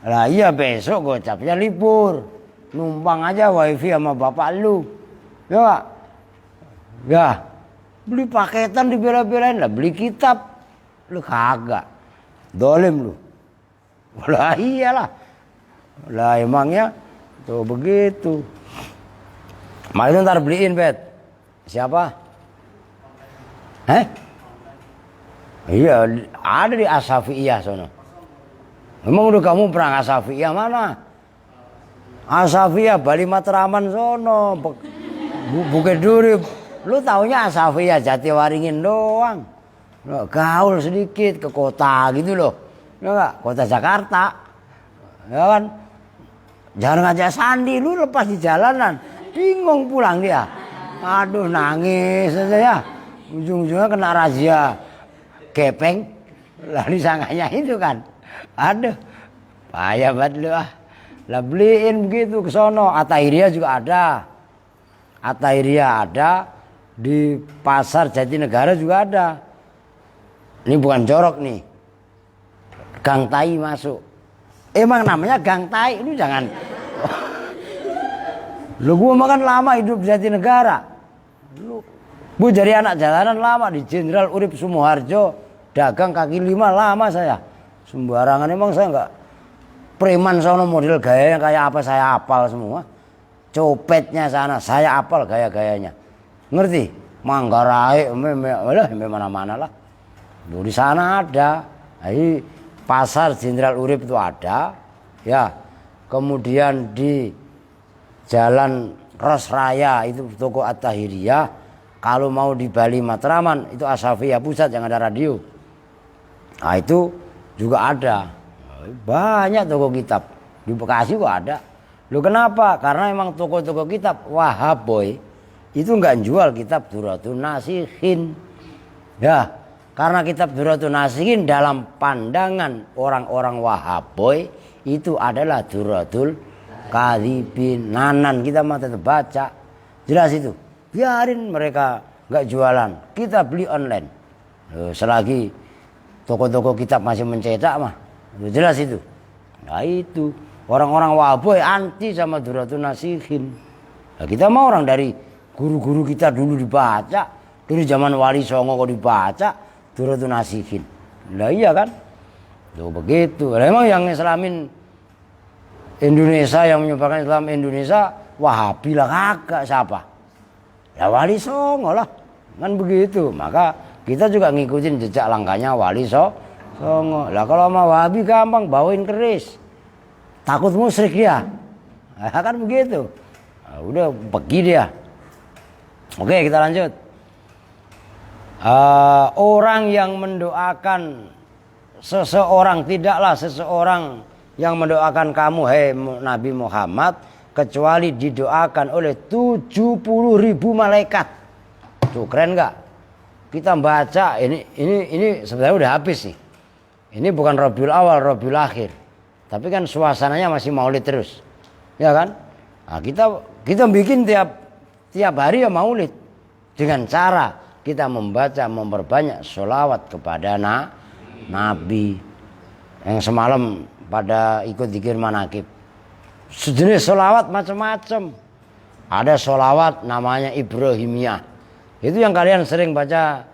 Lah iya, besok gocapnya libur. Numpang aja wifi sama bapak lu. Ya gak? Ya. Beli paketan dibela-belain lah, beli kitab. Lu kagak. Dolim lu. Lah iyalah. Lah emangnya tuh begitu. Mak itu ntar beliin, Bet. Siapa? Iya, ada di Asafiyah sono. Memang udah kamu pernah Asafiyah mana? Asafiyah Bali Matraman sono. Bukit Duri. Lu taunya Asafiyah Jatiwaringin doang. Gaul sedikit ke kota gitu loh. Ya enggak? Kota Jakarta. Ya kan? Jangan ngajak Sandi, lu lepas di jalanan. Bingung pulang dia. Aduh, nangis aja ya. Ujung-ujungnya kena razia gepeng. Lah disangkanya itu kan. Aduh, payah banget lu ah. Lah beliin begitu ke sono. Atairia juga ada. Atairia ada. Di pasar Jatinegara juga ada. Ini bukan jorok nih. Gang Tai masuk. Emang namanya Gang Tai. Lu jangan. Lu gua makan lama hidup di Jatinegara. Lu Bu jadi anak jalanan lama di Jenderal Urip Sumoharjo, dagang kaki lima lama saya. Sembarangan emang saya enggak preman sono model gaya yang kayak apa saya hafal semua. Copetnya sana saya hafal gaya-gayanya. Ngerti? Manggarai, mana-mana lah. Di sana ada. Jadi pasar Jenderal Urip itu ada. Ya. Kemudian di Jalan Ros Raya itu toko At-Tahiriyah. Kalau mau di Bali Matraman itu Asafiyah Pusat yang ada radio. Nah itu juga ada. Banyak toko kitab. Di Bekasi kok ada. Loh kenapa? Karena emang toko-toko kitab Wahaboy itu enggak jual kitab Duratun Nasihin. Ya, karena kitab Duratun Nasihin dalam pandangan orang-orang Wahaboy itu adalah Duratul Kadzibin. Nanan kita mah tetap baca. Jelas itu. Biarin mereka enggak jualan. Kita beli online. Loh, selagi toko-toko kitab masih mencetak mah. Loh, jelas itu. Nah itu. Orang-orang Wahaboy anti sama Duratun Nasihin. Nah, kita mau orang dari guru-guru kita dulu dibaca. Dari zaman Wali Songo kok dibaca Duratun Nasihin. Nah iya kan. Tuh begitu. Nah, emang yang Islamin Indonesia, yang menyebarkan Islam Indonesia Wahabi lah kagak siapa? Ya Wali Songo lah. Kan begitu. Maka kita juga ngikutin jejak langkahnya Wali Songo. Lah kalau sama Wahabi gampang bawain keris. Takut musyrik dia. Nah, kan begitu. Nah, udah pergi dia. Oke, kita lanjut. Orang yang mendoakan seseorang, tidaklah seseorang yang mendoakan kamu, hei Nabi Muhammad, kecuali didoakan oleh 70.000 malaikat. Tuh keren nggak? Kita baca ini sebenarnya udah habis sih. Ini bukan Rabiul Awal, Rabiul Akhir. Tapi kan suasananya masih maulid terus. Ya kan? Nah, kita bikin tiap hari ya maulid. Dengan cara kita membaca, memperbanyak sholawat kepada Nabi. Yang semalam pada ikut zikir manakib. Sejenis sholawat macam-macam. Ada sholawat namanya Ibrahimiyah. Itu yang kalian sering baca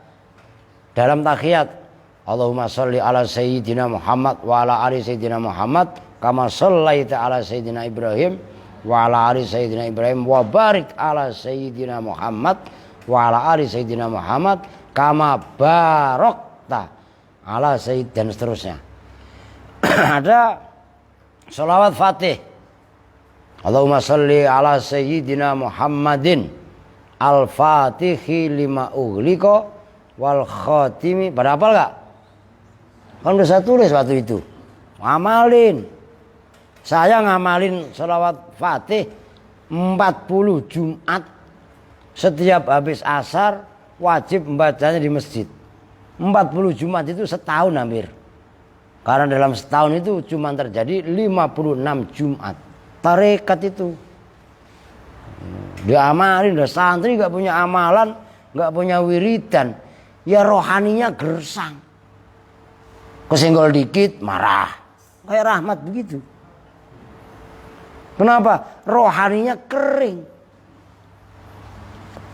dalam tahiyat. Allahumma sholli ala sayyidina Muhammad wa ala ali sayyidina Muhammad kama shallaita ala sayyidina Ibrahim wa ala ali sayyidina Ibrahim wa barik ala sayyidina Muhammad wa ala ali sayyidina Muhammad kama barakta ala sayyid, dan seterusnya. Ada sholawat Fatih. Allahumma sholli ala sayyidina Muhammadin al-fatihi lima ughliqa wal khatimi. Pada hafal gak? Kan udah saya tulis waktu itu. Ngamalin. Saya ngamalin sholawat Fatih 40 Jumat. Setiap habis asar wajib membacanya di masjid. 40 Jumat itu setahun hampir. Karena dalam setahun itu cuma terjadi 56 Jumat. Tarekat itu. Diamalin, udah santri gak punya amalan, gak punya wiridan. Ya rohaninya gersang. Kesenggol dikit marah. Kayak Rahmat begitu. Kenapa? Rohaninya kering.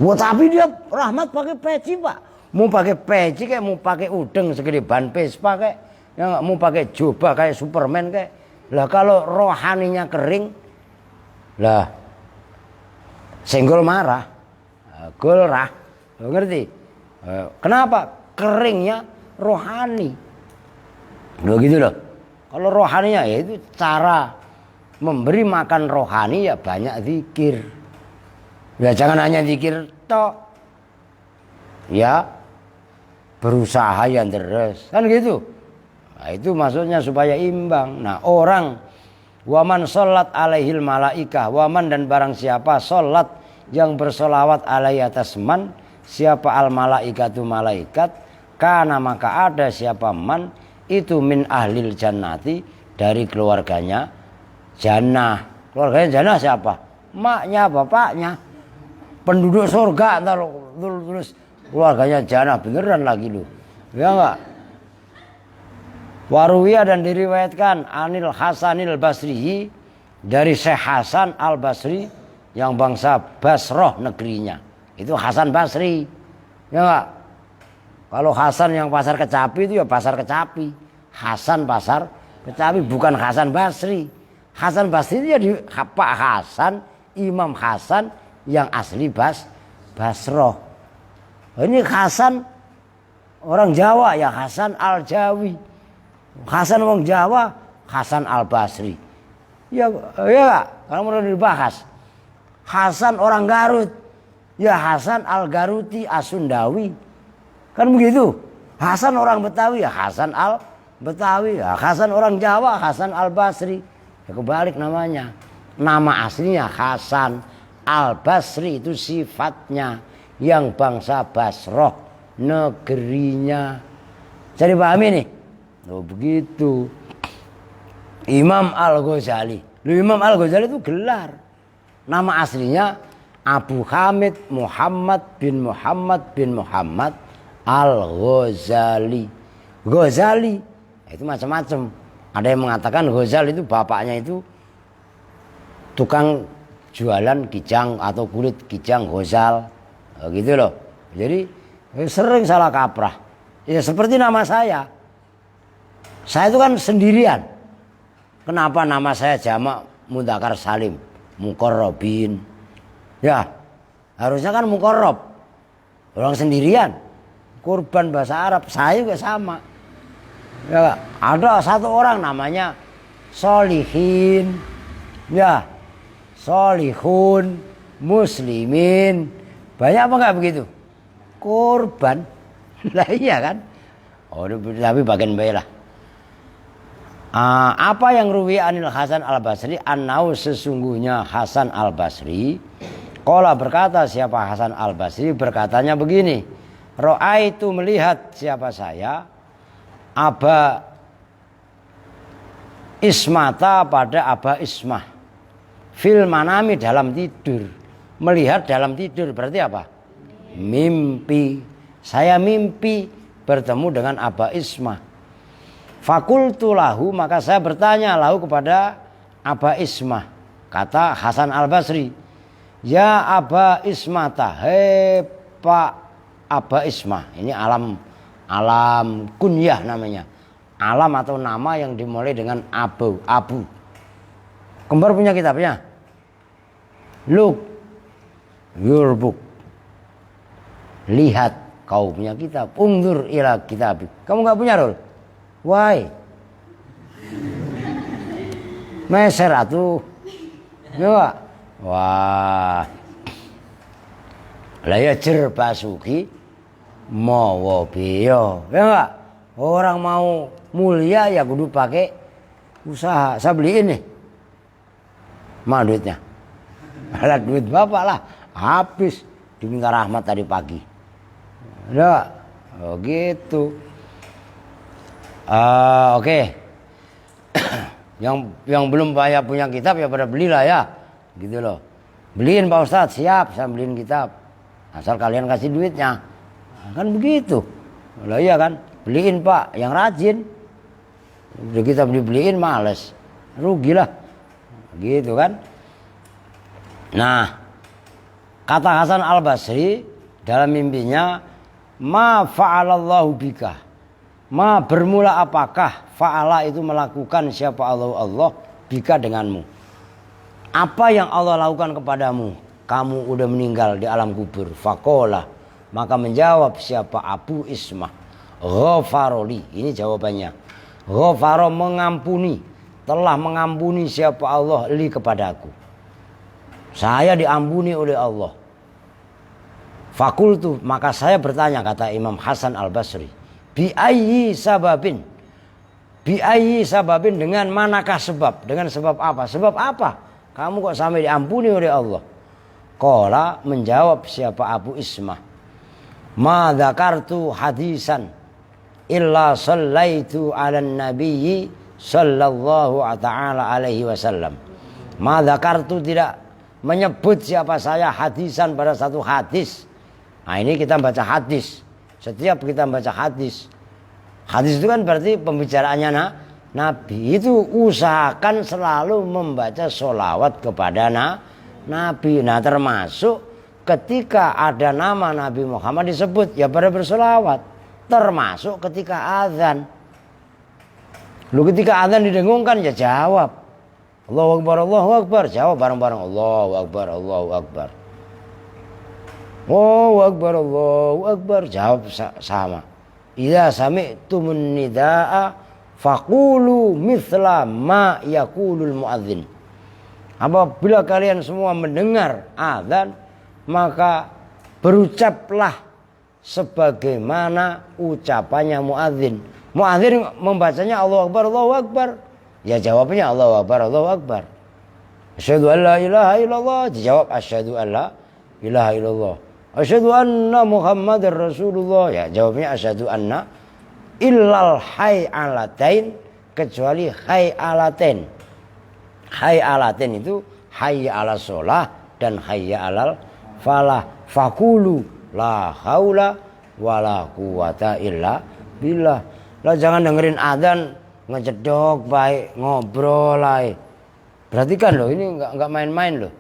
Wah, tapi dia Rahmat pakai peci, Pak. Mau pakai peci kayak mau pakai udeng segede ban Vespa kayak, ya nggak mau pakai jubah kayak Superman kayak. Lah kalau rohaninya kering, lah senggol marah, golrah. Lo ngerti? Kenapa? Keringnya rohani. Loh gitu loh. Kalau rohaninya ya itu cara memberi makan rohani ya banyak zikir. Ya jangan hanya zikir tok. Ya berusaha yang terus. Kan gitu. Nah, itu maksudnya supaya imbang. Nah, orang waman sholat alaihil malaikah, waman dan barang siapa sholat yang bersolawat alaihi atas man, siapa al malaikatu malaikat, karena maka ada siapa man itu min ahlil jannati, dari keluarganya jannah. Keluarganya jannah siapa? Maknya, bapaknya. Penduduk surga ntar terus keluarganya jannah beneran lagi lu. Ya enggak? Waruwiyah dan diriwayatkan Anil Hasanil Basri, dari Syekh Hasan Al Basri yang bangsa Basroh negerinya. Itu Hasan Basri. Ya enggak? Kalau Hasan yang pasar Kecapi itu ya pasar Kecapi. Hasan pasar Kecapi, bukan Hasan Basri. Hasan Basri itu ya di Pak Hasan, Imam Hasan yang asli Basroh. Ini Hasan orang Jawa ya Hasan Al-Jawi. Hasan orang Jawa, Hasan Al-Basri. Ya kalau mau dibahas. Hasan orang Garut, ya Hasan Al-Garuti Asundawi. Kan begitu. Hasan orang Betawi ya Hasan Al-Betawi. Ya Hasan orang Jawa, Hasan Al-Basri. Ya kebalik namanya. Nama aslinya Hasan Al-Basri, itu sifatnya yang bangsa Basroh, negerinya. Jadi pahami nih. Oh begitu. Imam Al-Ghazali. Imam Al-Ghazali itu gelar. Nama aslinya Abu Hamid Muhammad bin Muhammad Al-Ghazali. Ghazali itu macam-macam. Ada yang mengatakan Ghazali itu bapaknya itu tukang jualan kijang atau kulit kijang Ghazal. Gitu loh. Jadi sering salah kaprah. Ya seperti nama saya. Saya itu kan sendirian. Kenapa nama saya jamak mudzakkar salim, muqarrabin? Ya, harusnya kan muqarrab. Orang sendirian. Kurban bahasa Arab, saya juga sama. Ya, ada satu orang namanya Solihin. Ya, Solihun, Muslimin. Banyak apa enggak begitu? Kurban. Lah iya kan? Oh, tapi bagian baik lah. Apa yang ruwi anil Hasan Al-Basri, annau sesungguhnya Hasan Al-Basri qala berkata, siapa Hasan Al-Basri berkatanya begini, ra'aitu melihat siapa saya Aba Ismata pada Aba Ismah fil manami dalam tidur. Melihat dalam tidur berarti apa? Mimpi. Saya mimpi bertemu dengan Aba Ismah. Fakultu lahu, maka saya bertanya lahu kepada Aba Ismah. Kata Hasan Al-Basri, ya Aba Ismata, hei Pak Aba Ismah. Ini alam kunyah namanya. Alam atau nama yang dimulai dengan Abu. Kembar punya kitabnya. Look your book. Lihat kau punya kitab. Undur ila kitab. Kamu nggak punya, Rul? Why? Meser atuh. Ya. Wah. Lah ya jer basuki mawa beyo. Ya enggak? Orang mau mulia ya kudu pakai usaha. Saya beliin nih. Mana duitnya? Ada duit bapak lah. Habis diminta rahmat tadi pagi. Ya. Oh gitu. Oke. Yang belum banyak punya kitab ya pada belilah ya. Gitu loh. Beliin Pak Ustadz, siap saya beliin kitab. Asal kalian kasih duitnya. Kan begitu. Lah iya kan? Beliin Pak, yang rajin. Udah kita beliin males. Rugilah. Gitu kan? Nah, kata Hasan Al-Basri dalam mimpinya, ma fa'alallahu bika. Ma bermula apakah fa'ala itu melakukan siapa Allah bika denganmu. Apa yang Allah lakukan kepadamu? Kamu udah meninggal di alam kubur. Faqala, maka menjawab siapa Abu Ismah, ghafaroli. Ini jawabannya. Ghafaro mengampuni, telah mengampuni siapa Allah li kepadaku. Saya diampuni oleh Allah. Fakultu, maka saya bertanya, kata Imam Hasan Al-Basri, bi ayyi sababin dengan manakah sebab? Dengan sebab apa? Sebab apa? Kamu kok sampai diampuni oleh Allah? Qala, menjawab siapa Abu Ismah, ma dzakartu hadisan illa sallaitu 'alan nabiyyi sallallahu ta'ala alaihi wasallam. Ma dzakartu, tidak menyebut siapa saya hadisan pada satu hadis. Nah ini kita baca hadis. Setiap kita baca hadis itu kan berarti pembicaraannya Nabi. Itu usahakan selalu membaca sholawat kepada Nabi. Nah termasuk ketika ada nama Nabi Muhammad disebut ya pada berselawat, termasuk ketika azan. Lu ketika azan didengungkan ya jawab Allahu Akbar, Allahu Akbar, jawab bareng-bareng Allahu Akbar, Allahu Akbar. Allahu Akbar, Allahu Akbar, jawab sama. Idza sami'tumun nidaa faqulu mithla ma yaqulul muadzin. Apabila kalian semua mendengar azan, maka berucaplah sebagaimana ucapannya muadzin. Muadzin membacanya Allahu Akbar, Allahu Akbar. Ya jawabnya Allahu Akbar, Allahu Akbar. Asyhadu an la ilaha illallah, dijawab asyhadu an la ilaha illallah. Asyhadu anna Muhammadar Rasulullah, ya jawabnya asyhadu anna illal hayalatain, kecuali hayalatain. Hayalatain itu hayya ala sholah dan hayya alal falah. Fakulu la haula wala quwata illa billah. Lah jangan dengerin adzan ngejedok baik, ngobrol ae. Perhatikan loh, ini enggak main-main loh.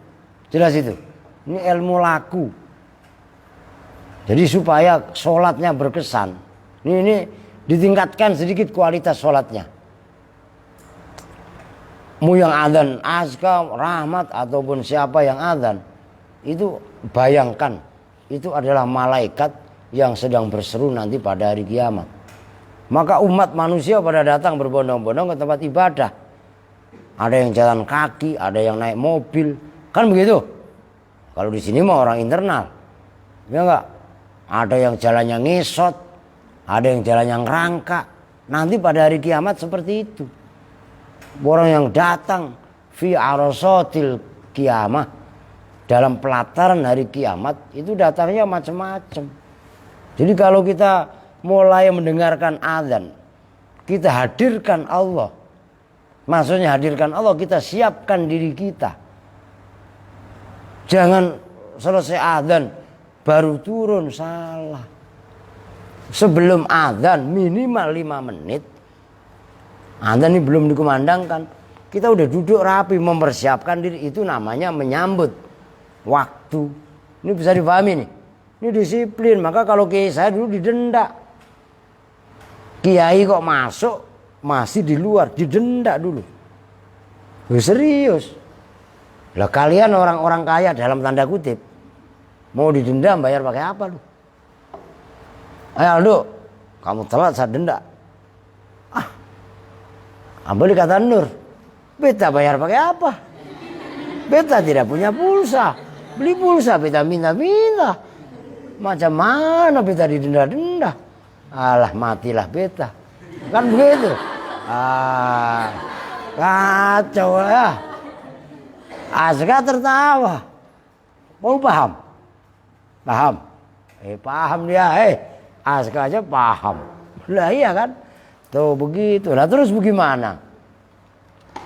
Jelas itu. Ini ilmu laku. Jadi supaya sholatnya berkesan. Ini ditingkatkan sedikit kualitas sholatnya. Mau yang adzan Azka, Rahmat ataupun siapa yang adzan, itu bayangkan itu adalah malaikat yang sedang berseru nanti pada hari kiamat. Maka umat manusia pada datang berbondong-bondong ke tempat ibadah. Ada yang jalan kaki, ada yang naik mobil, kan begitu. Kalau di sini mah orang internal, ya enggak. Ada yang jalannya ngesot, ada yang jalannya ngerangka. Nanti pada hari kiamat seperti itu. Orang yang datang fi arasatil kiamah, dalam pelataran hari kiamat itu datangnya macam-macam. Jadi kalau kita mulai mendengarkan azan, kita hadirkan Allah. Maksudnya hadirkan Allah, kita siapkan diri kita. Jangan selesai azan baru turun, salah. Sebelum azan minimal 5 menit. Azan ini belum dikumandangkan, kita udah duduk rapi mempersiapkan diri. Itu namanya menyambut waktu. Ini bisa dipahami nih. Ini disiplin. Maka kalau kiai saya dulu didenda. Kiai kok masuk masih di luar, didenda dulu. Serius. Lah kalian orang-orang kaya dalam tanda kutip, mau didenda bayar pakai apa lu? Ayo Aldo, kamu telat saya denda. Boleh kata Nur, beta bayar pakai apa? Beta tidak punya pulsa. Beli pulsa beta minta-minta. Macam mana beta didenda-denda? Alah matilah beta. Kan begitu. Kacau ya. Azka tertawa. Mau paham? Paham? Paham dia. Azka aja paham. Lah iya kan? Tuh begitu. Nah terus bagaimana?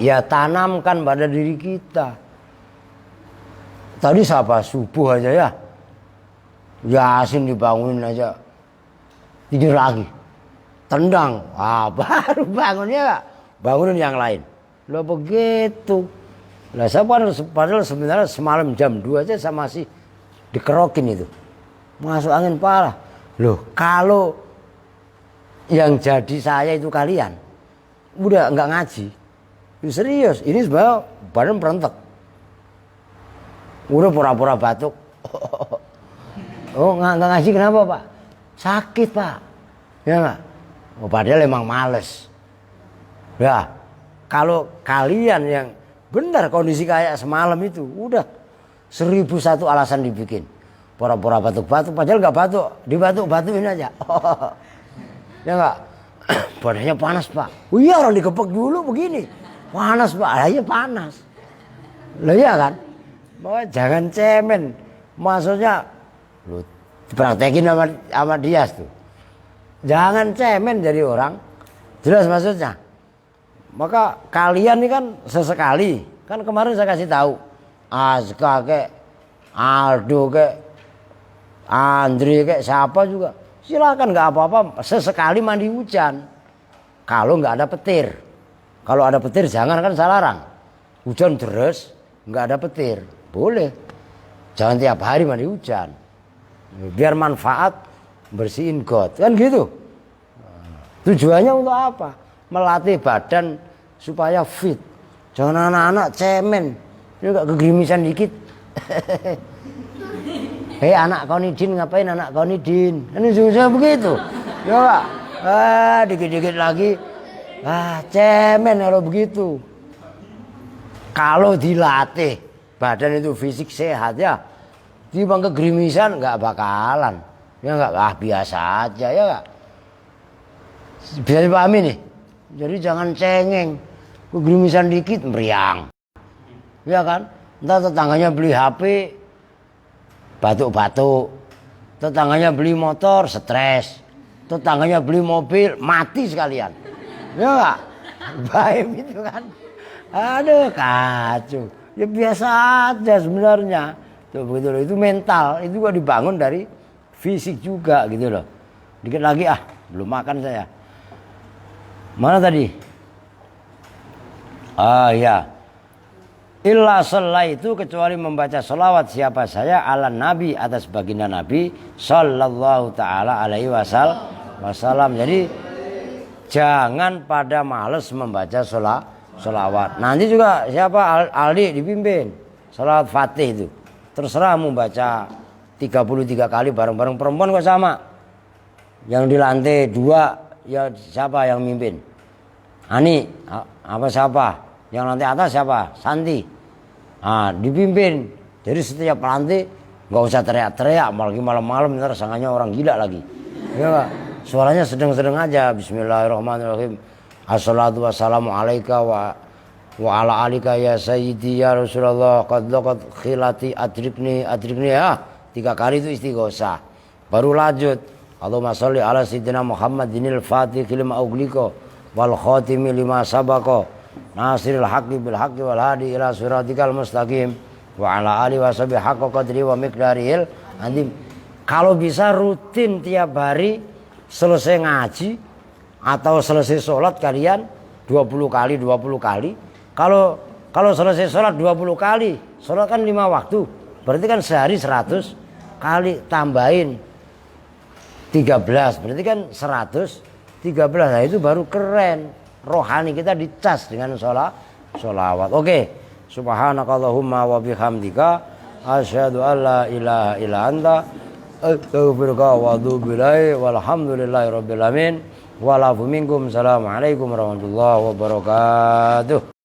Ya tanamkan pada diri kita. Tadi siapa subuh aja ya. Yasin dibangunin aja. Tidur lagi. Tendang. Baru bangunnya bangunin yang lain. Loh begitu. Lah saya padahal sebenarnya semalam jam 2 aja saya masih dikerokin itu. Masuk angin parah. Loh kalau yang jadi saya itu kalian udah nggak ngaji, serius ini sebenarnya badan berentek, udah pura-pura batuk. Oh nggak ngaji kenapa pak? Sakit pak, ya nggak? Oh, padahal emang males. Ya kalau kalian yang benar kondisi kayak semalam itu udah 1001 alasan dibikin, pura-pura batuk-batuk, padahal nggak batuk, dibatuk-batukin aja. Ya enggak, badannya panas pak. Oh iya orang digepek dulu begini, panas pak. Iya panas. Lah iya kan, bahwa jangan cemen. Maksudnya, lu praktekin sama dia tuh. Jangan cemen jadi orang. Jelas maksudnya. Maka kalian ini kan sesekali, kan kemarin saya kasih tahu, Azka kek, Aldo kek, Andri kek, siapa juga. Silakan nggak apa-apa, sesekali mandi hujan. Kalau nggak ada petir, kalau ada petir jangan, kan saya larang. Hujan deras nggak ada petir, boleh. Jangan tiap hari mandi hujan. Biar manfaat bersihin got. Kan gitu. Tujuannya untuk apa? Melatih badan supaya fit. Jangan anak-anak cemen. Juga kegerimisan dikit. Hei anak kau nidin, ngapain anak kau nidin? Kan susah begitu. Ya Pak. Dikit-dikit lagi. Cemen kalau begitu. Kalau dilatih badan itu fisik sehat ya, timbang kegerimisan nggak bakalan. Ya nggak, biasa aja ya nggak. Bisa dipahami nih. Jadi jangan cengeng. Kegerimisan dikit meriang. Ya kan? Entah tetangganya beli HP, batuk-batuk. Tetangganya beli motor, stres. Tetangganya beli mobil, mati sekalian. Ya nggak? Baik itu kan. Aduh kacau. Ya biasa aja sebenarnya. Tuh, begitu loh. Itu mental, itu juga dibangun dari fisik juga gitu loh. Dikit lagi belum makan saya. Mana tadi? Ya. Illa itu kecuali membaca sholawat siapa saya ala nabi atas baginda Nabi sallallahu taala alaihi wasallam. Jadi jangan pada males membaca sholawat. Nanti juga siapa Aldi dipimpin sholawat Fatih itu. Terserah mau baca 33 kali bareng-bareng, perempuan kok sama. Yang di lantai 2 ya siapa yang mimpin? Ani apa siapa? Yang lantai atas siapa? Santi. Dipimpin. Jadi setiap lantai nggak usah teriak-teriak, apalagi malam-malam ntar sangkanya orang gila lagi. Ya Pak? Suaranya sedang-sedang aja. Bismillahirrahmanirrahim. Assalatu wassalamu alaika wa ala alika ya sayyidi ya Rasulullah qad khilati adrikni ya. 3 kali itu istighosah. Baru lanjut. Allahumma sholli ala sayyidina Muhammadinil fatih lima ughliqa wal khatimi lima sabaqa nasiril haqqi bil haqqi wal hadi ila siratikal mustaqim wa ala alihi washabihi haqqa qadri wa miqdarihil azim. Kalau bisa rutin tiap hari selesai ngaji atau selesai sholat kalian 20 kali. Kalau selesai sholat 20 kali, sholat kan 5 waktu. Berarti kan sehari 100 kali, tambahin 13, berarti kan 113. Nah itu baru keren. Rohani kita dicas dengan sholawat. Oke. Subhanakallahumma wa bihamdika asyhadu an la ilaha illa anta astaghfiruka wa atubu ilaik. Walhamdulillahirabbil alamin. Walafu minkum. Assalamualaikum warahmatullahi wabarakatuh.